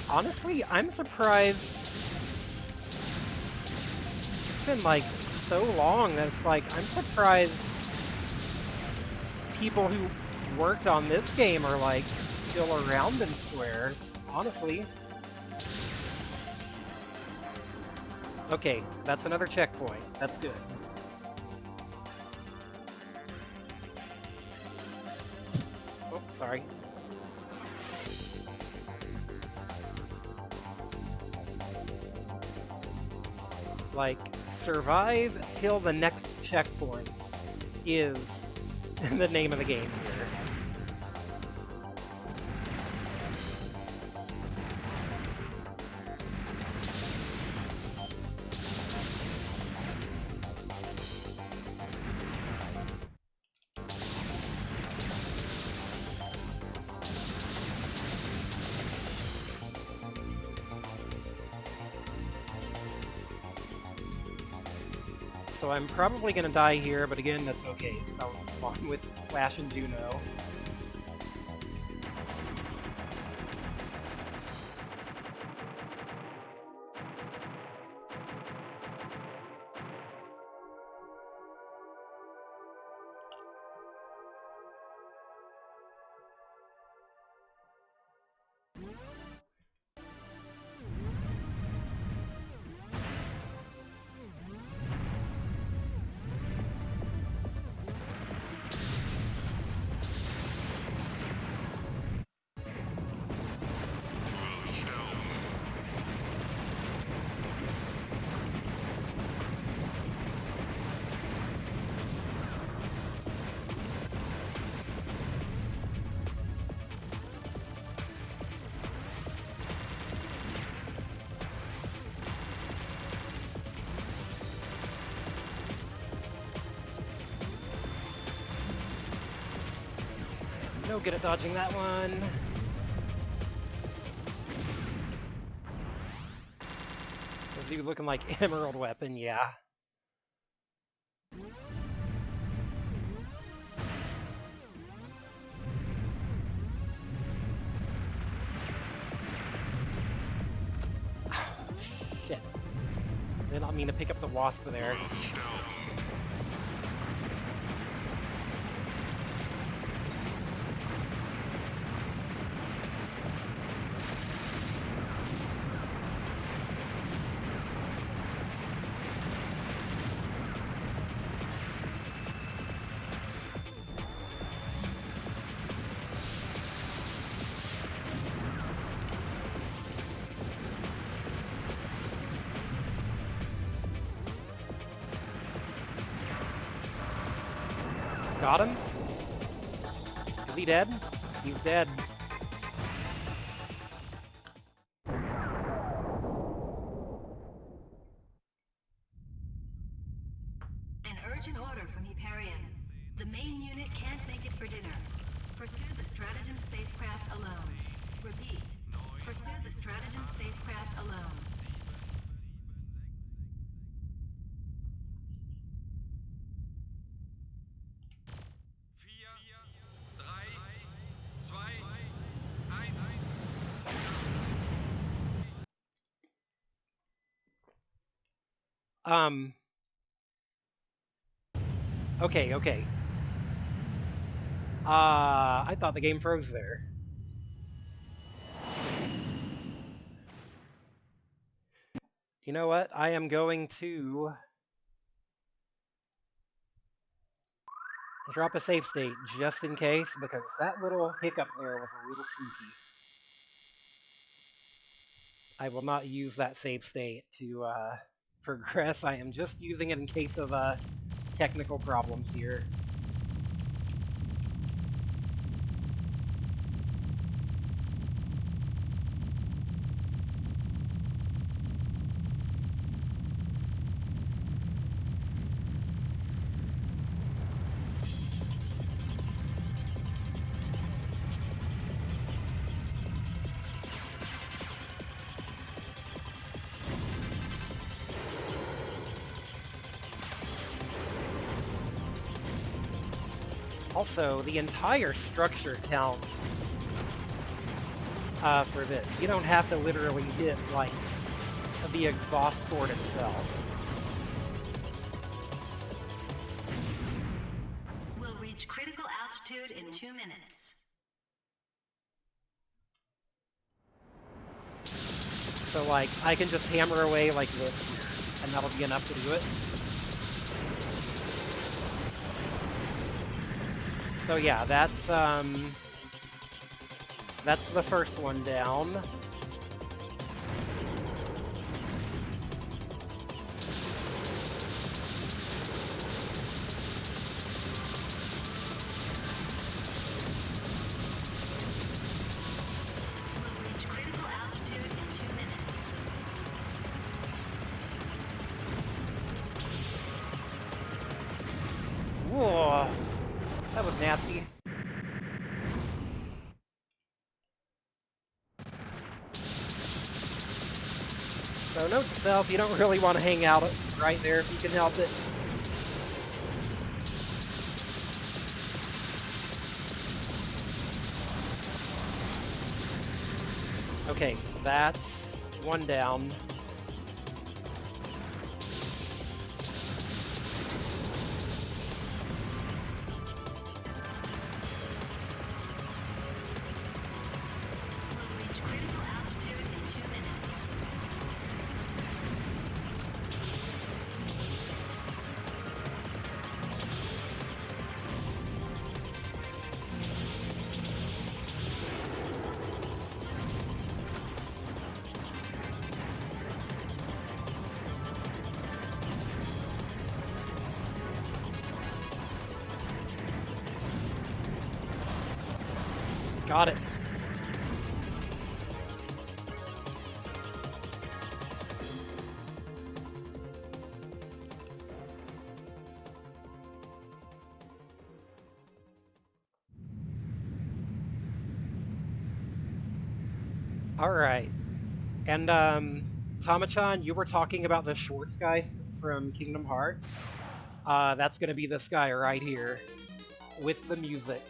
Honestly, I'm surprised. It's been like so long that it's like, I'm surprised people who worked on this game are like still around in Square, honestly. Okay, that's another checkpoint. That's good. Oh, sorry. Like, survive till the next checkpoint is the name of the game here. So I'm probably gonna die here, but again, that's okay. I'll spawn with Flash and Juno. No good at dodging that one. Is he looking like Emerald Weapon? Yeah. Shit. Did not mean to pick up the wasp there. Got him? Is he dead? He's dead. An urgent order from Hyperion. The main unit can't make it for dinner. Pursue the stratagem spacecraft alone. Repeat. Pursue the stratagem spacecraft alone. Okay. I thought the game froze there. You know what? I am going to drop a save state just in case, because that little hiccup there was a little spooky. I will not use that save state to progress. I am just using it in case of technical problems here. Also, the entire structure counts for this. You don't have to literally hit, like, the exhaust port itself. We'll reach critical altitude in 2 minutes. So, like, I can just hammer away like this here, and that'll be enough to do it. So yeah, that's the first one down. We'll reach critical altitude in 2 minutes. Whoa, that was nasty. So note to self, you don't really want to hang out right there if you can help it. Okay, that's one down. We'll reach critical altitude in 2 minutes. Got it. All right. And Tamachan, you were talking about the Schwarzgeist from Kingdom Hearts. That's gonna be this guy right here with the music.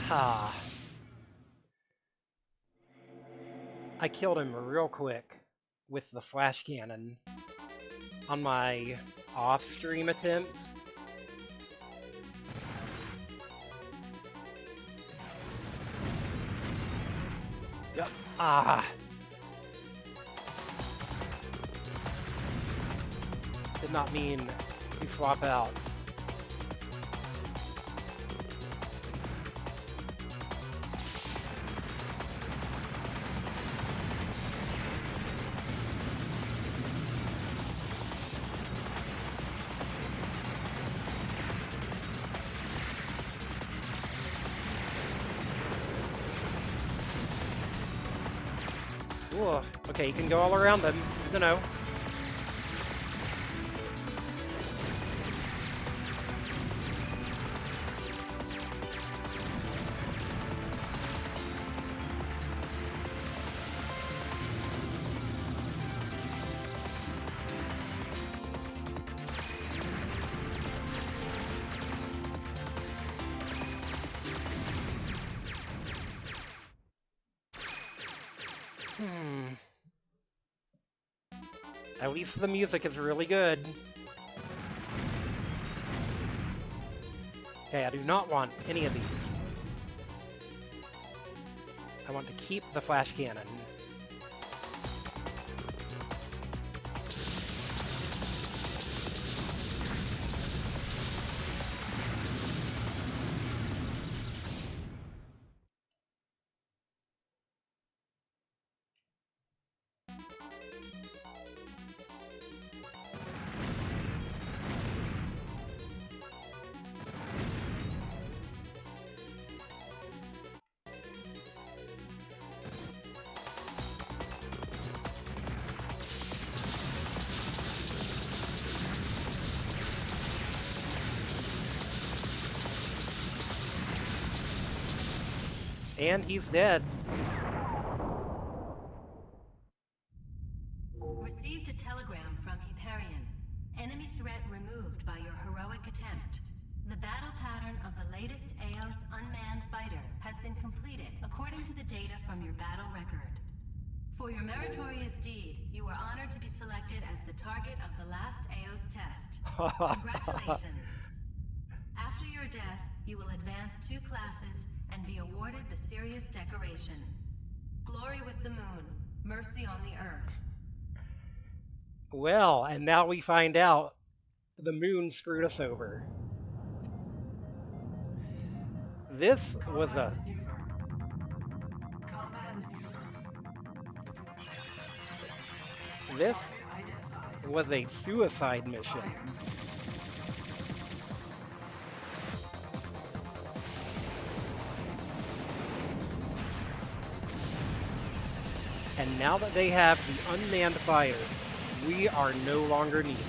Ha. I killed him real quick with the flash cannon on my off-stream attempt. Yep. Ah. Did not mean to swap out. Ooh, okay, you can go all around them. Good to know. At least the music is really good. Okay, I do not want any of these. I want to keep the flash cannon. And he's dead. Received a telegram from Hyperion. Enemy threat removed by your heroic attempt. The battle pattern of the latest Eos unmanned fighter has been completed according to the data from your battle record. For your meritorious deed, you are honored to be selected as the target of the last Eos test. Congratulations. After your death, you will advance 2 classes and be awarded the Sirius decoration. Glory with the moon, mercy on the earth. Well, and now we find out the moon screwed us over. This was a... This was a suicide mission. And now that they have the unmanned fighters, we are no longer needed.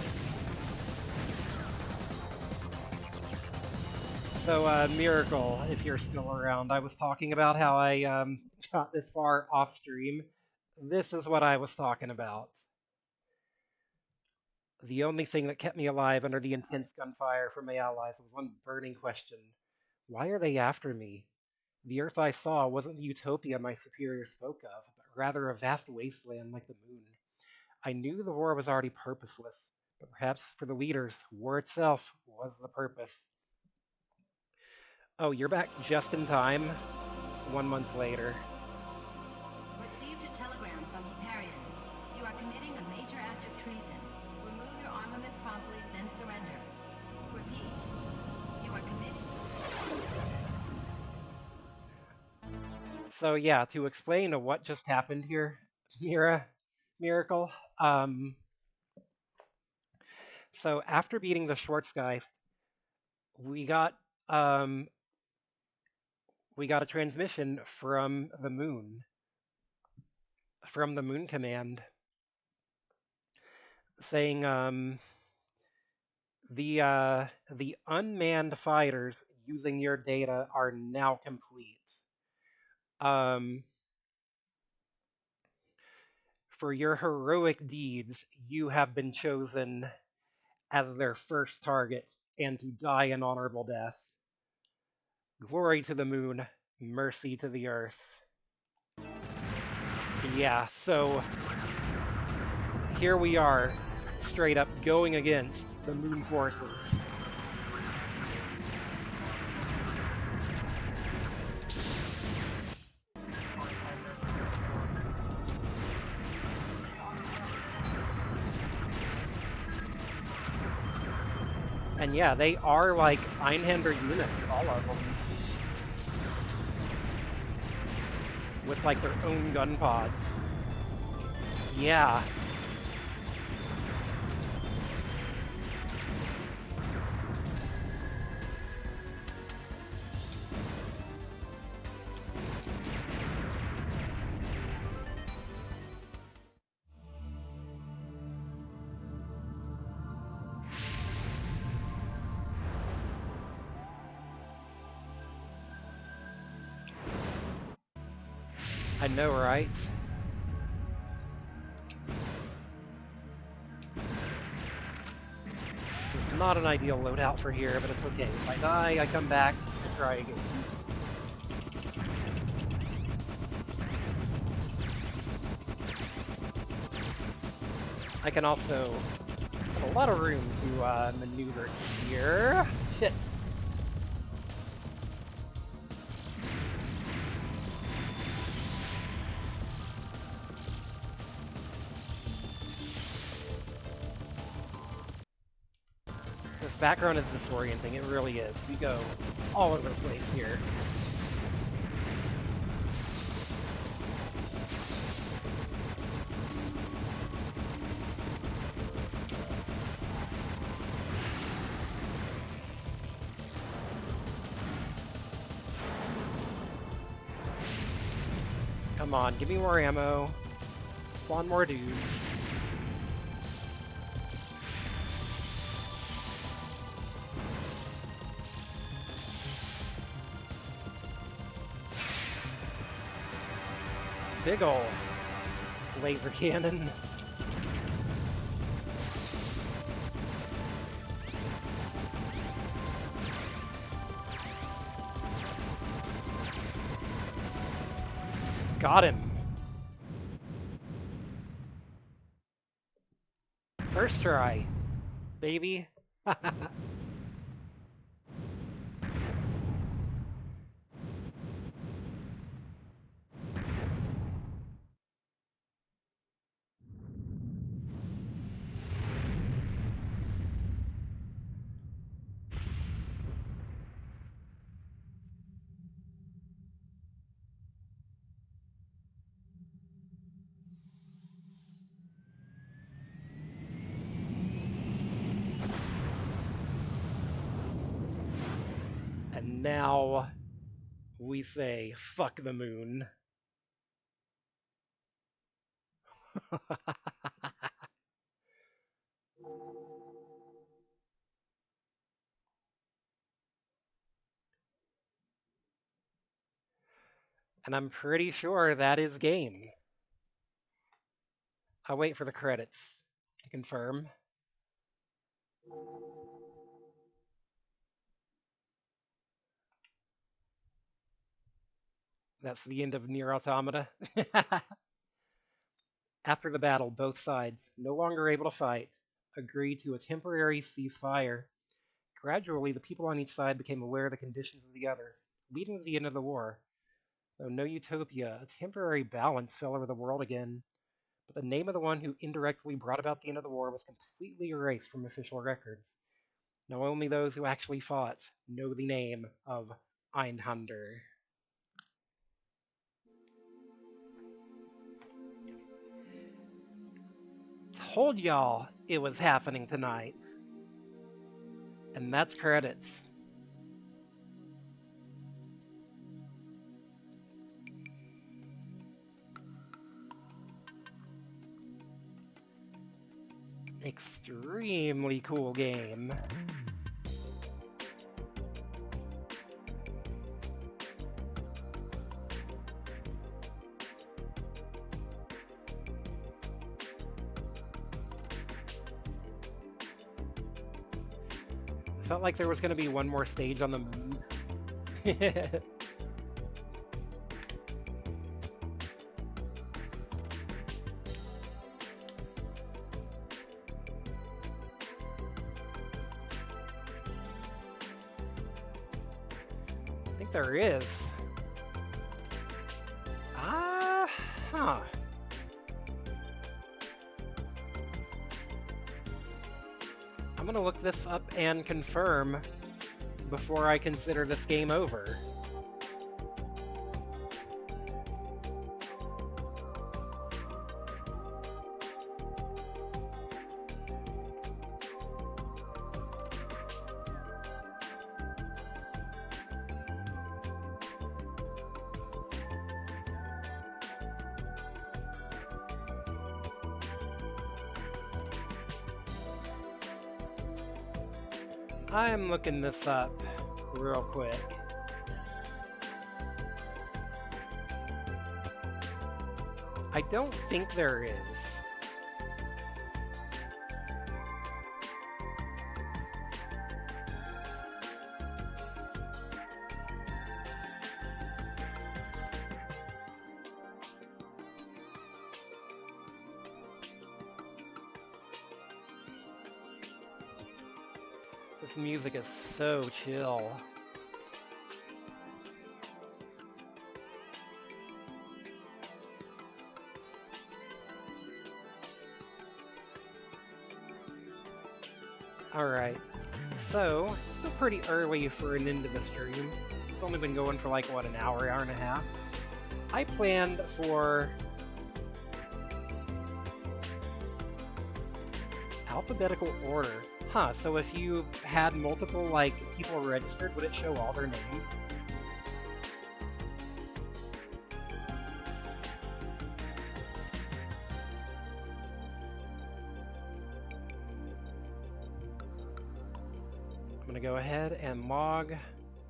So, Miracle, if you're still around, I was talking about how I got this far off stream. This is what I was talking about. The only thing that kept me alive under the intense gunfire from my allies was one burning question. Why are they after me? The Earth I saw wasn't the utopia my superiors spoke of, but rather a vast wasteland like the moon. I knew the war was already purposeless, but perhaps for the leaders, war itself was the purpose. Oh, you're back just in time. 1 month later. Received a telegram from Hyperion. You are committing a major act of treason. Remove your armament promptly, then surrender. Repeat. You are committing... So yeah, to explain what just happened here, Miracle. So after beating the Schwarzgeist, we got a transmission from the moon command, saying the unmanned fighters using your data are now complete. For your heroic deeds, you have been chosen as their first target and to die an honorable death. Glory to the moon, mercy to the earth. Yeah, so here we are, straight up going against the moon forces. And yeah, they are like Einhander units, all of them. With like their own gun pods. Yeah. I know, right? This is not an ideal loadout for here, but it's okay. If I die, I come back and try again. I can also have a lot of room to maneuver here. Shit. This background is disorienting, it really is. We go all over the place here. Come on, give me more ammo. Spawn more dudes. big ol' laser cannon. Got him. First try, baby. And now we say, fuck the moon. And I'm pretty sure that is game. I'll wait for the credits to confirm. That's the end of Nier Automata. After the battle, both sides, no longer able to fight, agreed to a temporary ceasefire. Gradually, the people on each side became aware of the conditions of the other, leading to the end of the war. Though no utopia, a temporary balance fell over the world again, but the name of the one who indirectly brought about the end of the war was completely erased from official records. Now only those who actually fought know the name of Einhander. Told y'all it was happening tonight. And that's credits. Extremely cool game. Felt like there was going to be one more stage on the moon. I think there is. Huh. I'm gonna look this up and confirm before I consider this game over. I'm looking this up real quick. I don't think there is. This music is so chill. Alright, so, still pretty early for an end of the stream. It's only been going for like, what, an hour, hour and a half? I planned for alphabetical order. Huh, so if you had multiple, like, people registered, would it show all their names? I'm gonna go ahead and log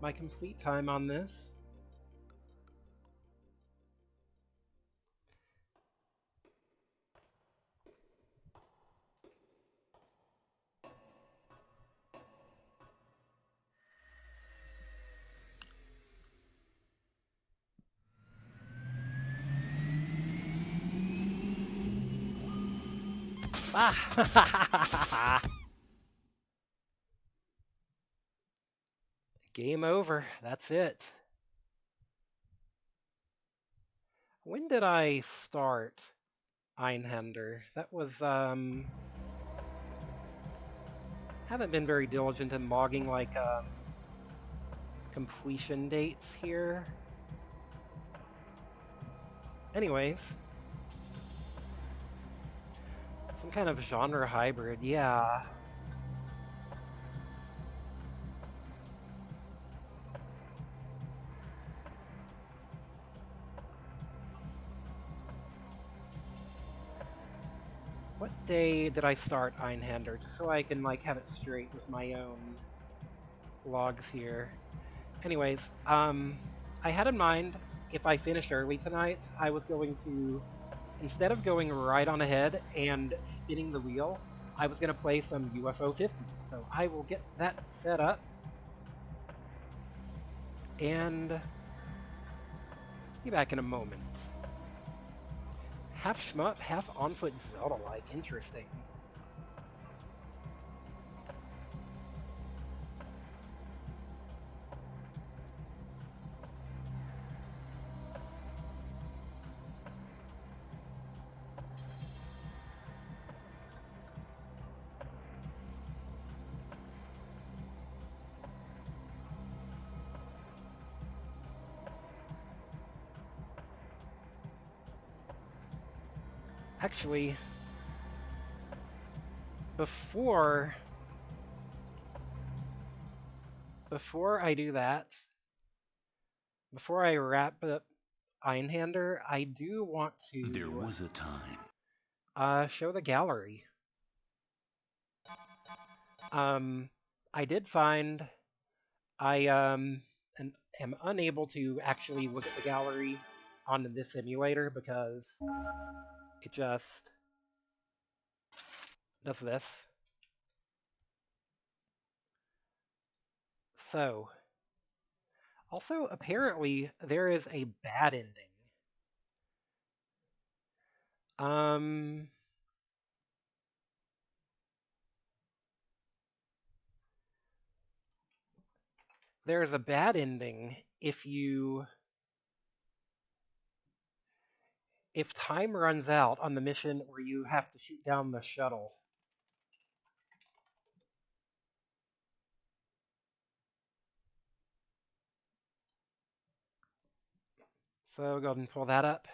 my complete time on this. Ah! Game over. That's it. When did I start Einhander? That was, haven't been very diligent in logging, like, completion dates here. Anyways. Some kind of genre hybrid, yeah. What day did I start Einhander? Just so I can, like, have it straight with my own logs here. Anyways, I had in mind, if I finished early tonight, I was going to, instead of going right on ahead and spinning the wheel, I was going to play some UFO 50. So I will get that set up. And be back in a moment. Half shmup, half on-foot Zelda-like. Interesting. Actually, before I do that, before I wrap up Einhander, I do want There to was a time. show the gallery. I did find I am unable to actually look at the gallery on this emulator because it just does this. So, also apparently there is a bad ending. Um, there's a bad ending if time runs out on the mission where you have to shoot down the shuttle. So go ahead and pull that up.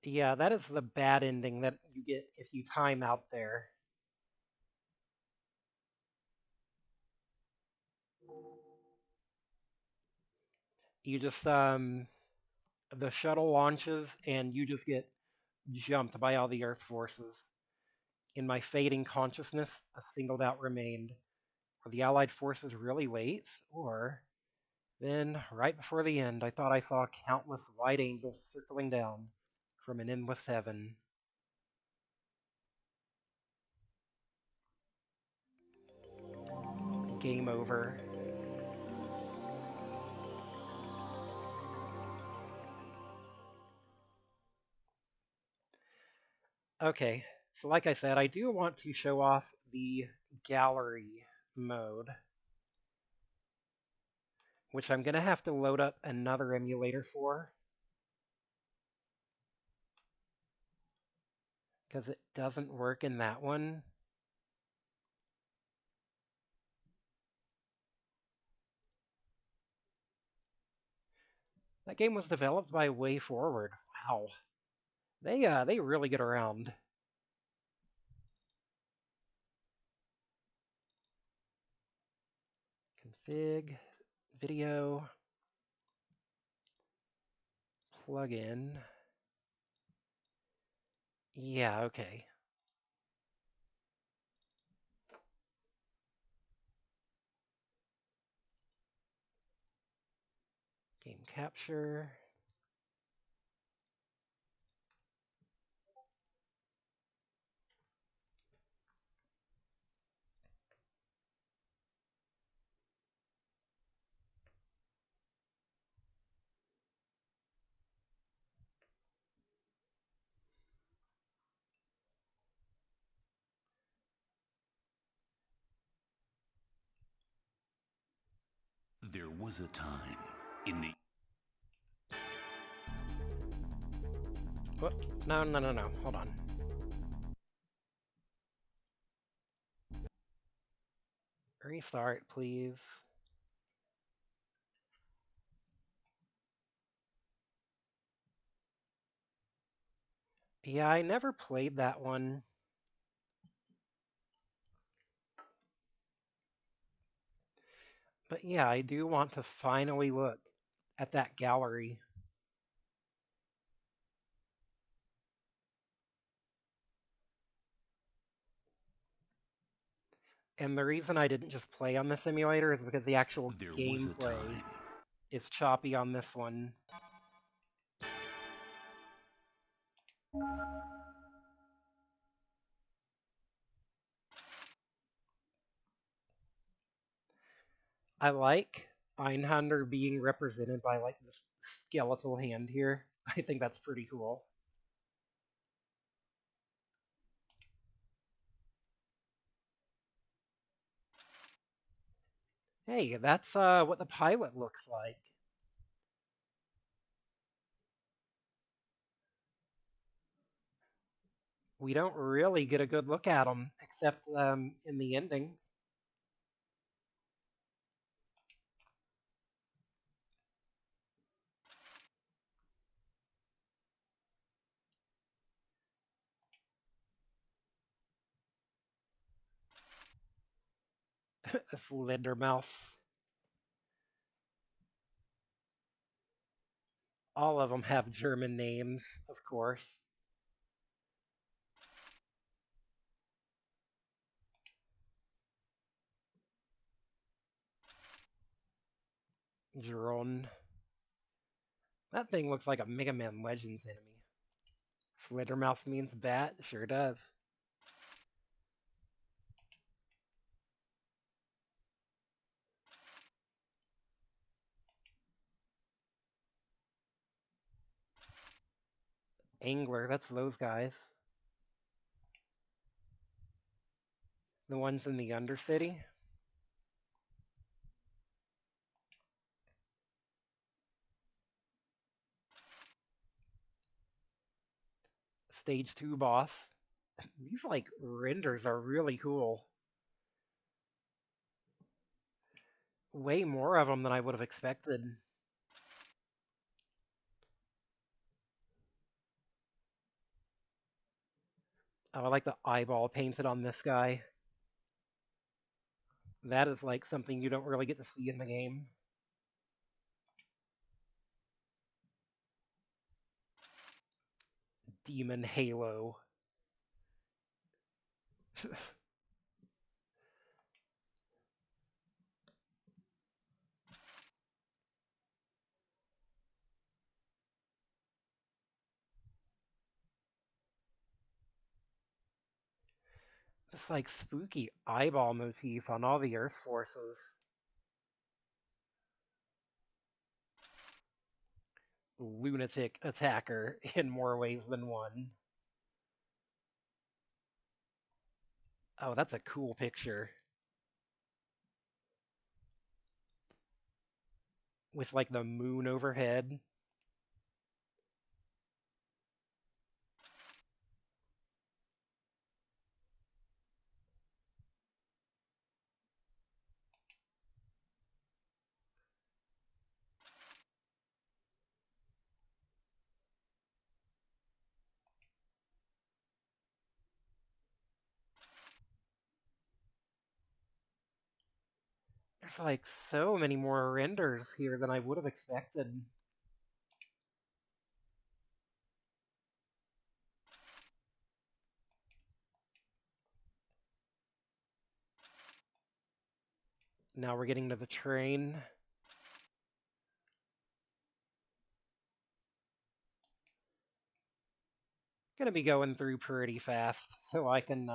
Yeah, that is the bad ending that you get if you time out there. You just the shuttle launches and you just get jumped by all the Earth forces. In my fading consciousness, a single doubt remained. Were the Allied forces really late? Or then, right before the end, I thought I saw countless white angels circling down from an endless heaven. Game over. Okay, so like I said, I do want to show off the gallery mode, which I'm going to have to load up another emulator for, because it doesn't work in that one. That game was developed by Way Forward. Wow. They really get around. Config, video, plugin. Yeah, okay. Game capture. There was a time in the What? No, no, no, no. Hold on. Restart, please. Yeah, I never played that one. But yeah, I do want to finally look at that gallery. And the reason I didn't just play on the simulator is because the actual there was a gameplay time. is choppy on this one. I like Einhander being represented by like this skeletal hand here. I think that's pretty cool. Hey, that's what the pilot looks like. We don't really get a good look at him, except in the ending. Mouse. All of them have German names, of course. Drone. That thing looks like a Mega Man Legends enemy. Flittermouse means bat? Sure does. Angler, that's those guys. The ones in the Undercity. Stage 2 boss. These, like, renders are really cool. Way more of them than I would have expected. Oh, I like the eyeball painted on this guy. That is, like, something you don't really get to see in the game. Demon Halo. This, like, spooky eyeball motif on all the Earth forces. Lunatic attacker in more ways than one. Oh, that's a cool picture. With, like, the moon overhead. There's like so many more renders here than I would have expected. Now we're getting to the train. Gonna be going through pretty fast, so I can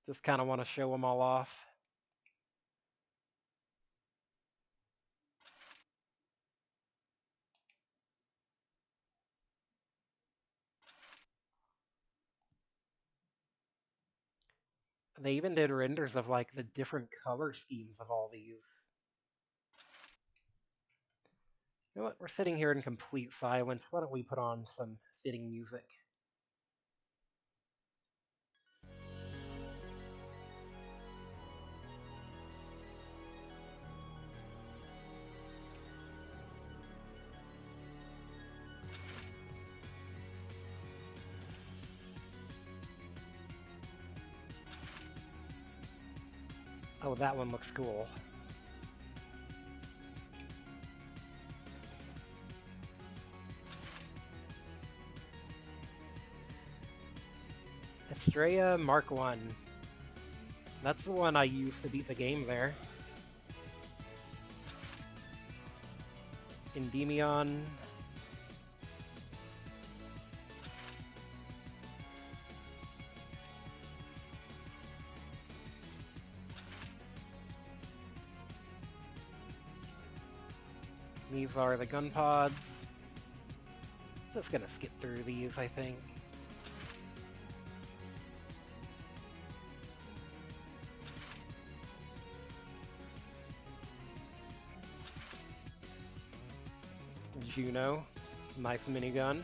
just kind of want to show them all off. They even did renders of like the different color schemes of all these. You know what? We're sitting here in complete silence. Why don't we put on some fitting music? Oh, that one looks cool. Estrella Mark 1. That's the one I used to beat the game there. Endymion. These are the gun pods. Just gonna skip through these, I think. Juno. Nice minigun.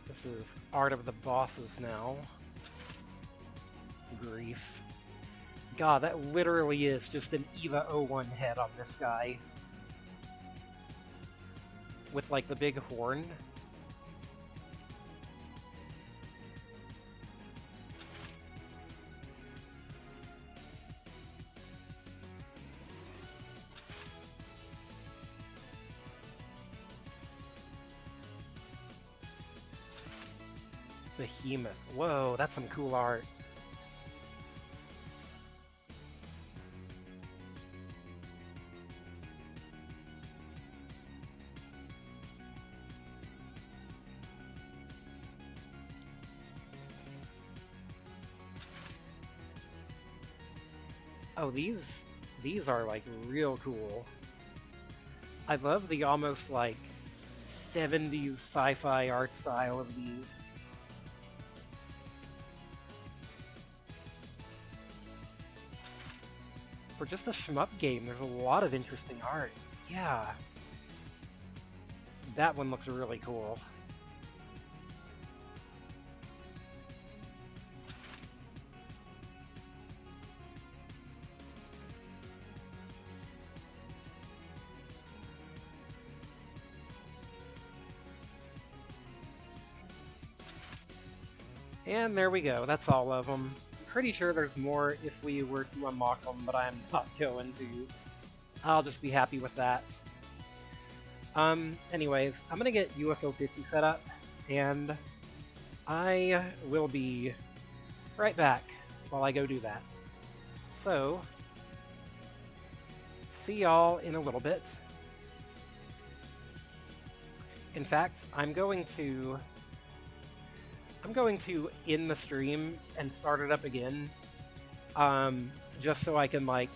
This is Art of the Bosses now. Grief. God, that literally is just an EVA 01 head on this guy. With like the big horn. Behemoth. Whoa, that's some cool art. Oh, these are like real cool. I love the almost like 70s sci-fi art style of these. For just a shmup game, there's a lot of interesting art. Yeah. That one looks really cool. And there we go, that's all of them. Pretty sure there's more if we were to unlock them, but I'm not going to. I'll just be happy with that. Anyways, I'm gonna get UFO 50 set up, and I will be right back while I go do that. So, see y'all in a little bit. In fact, I'm going to end the stream and start it up again, just so I can like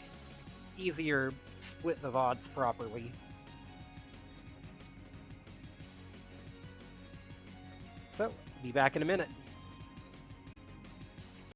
easier split the VODs properly. So, be back in a minute.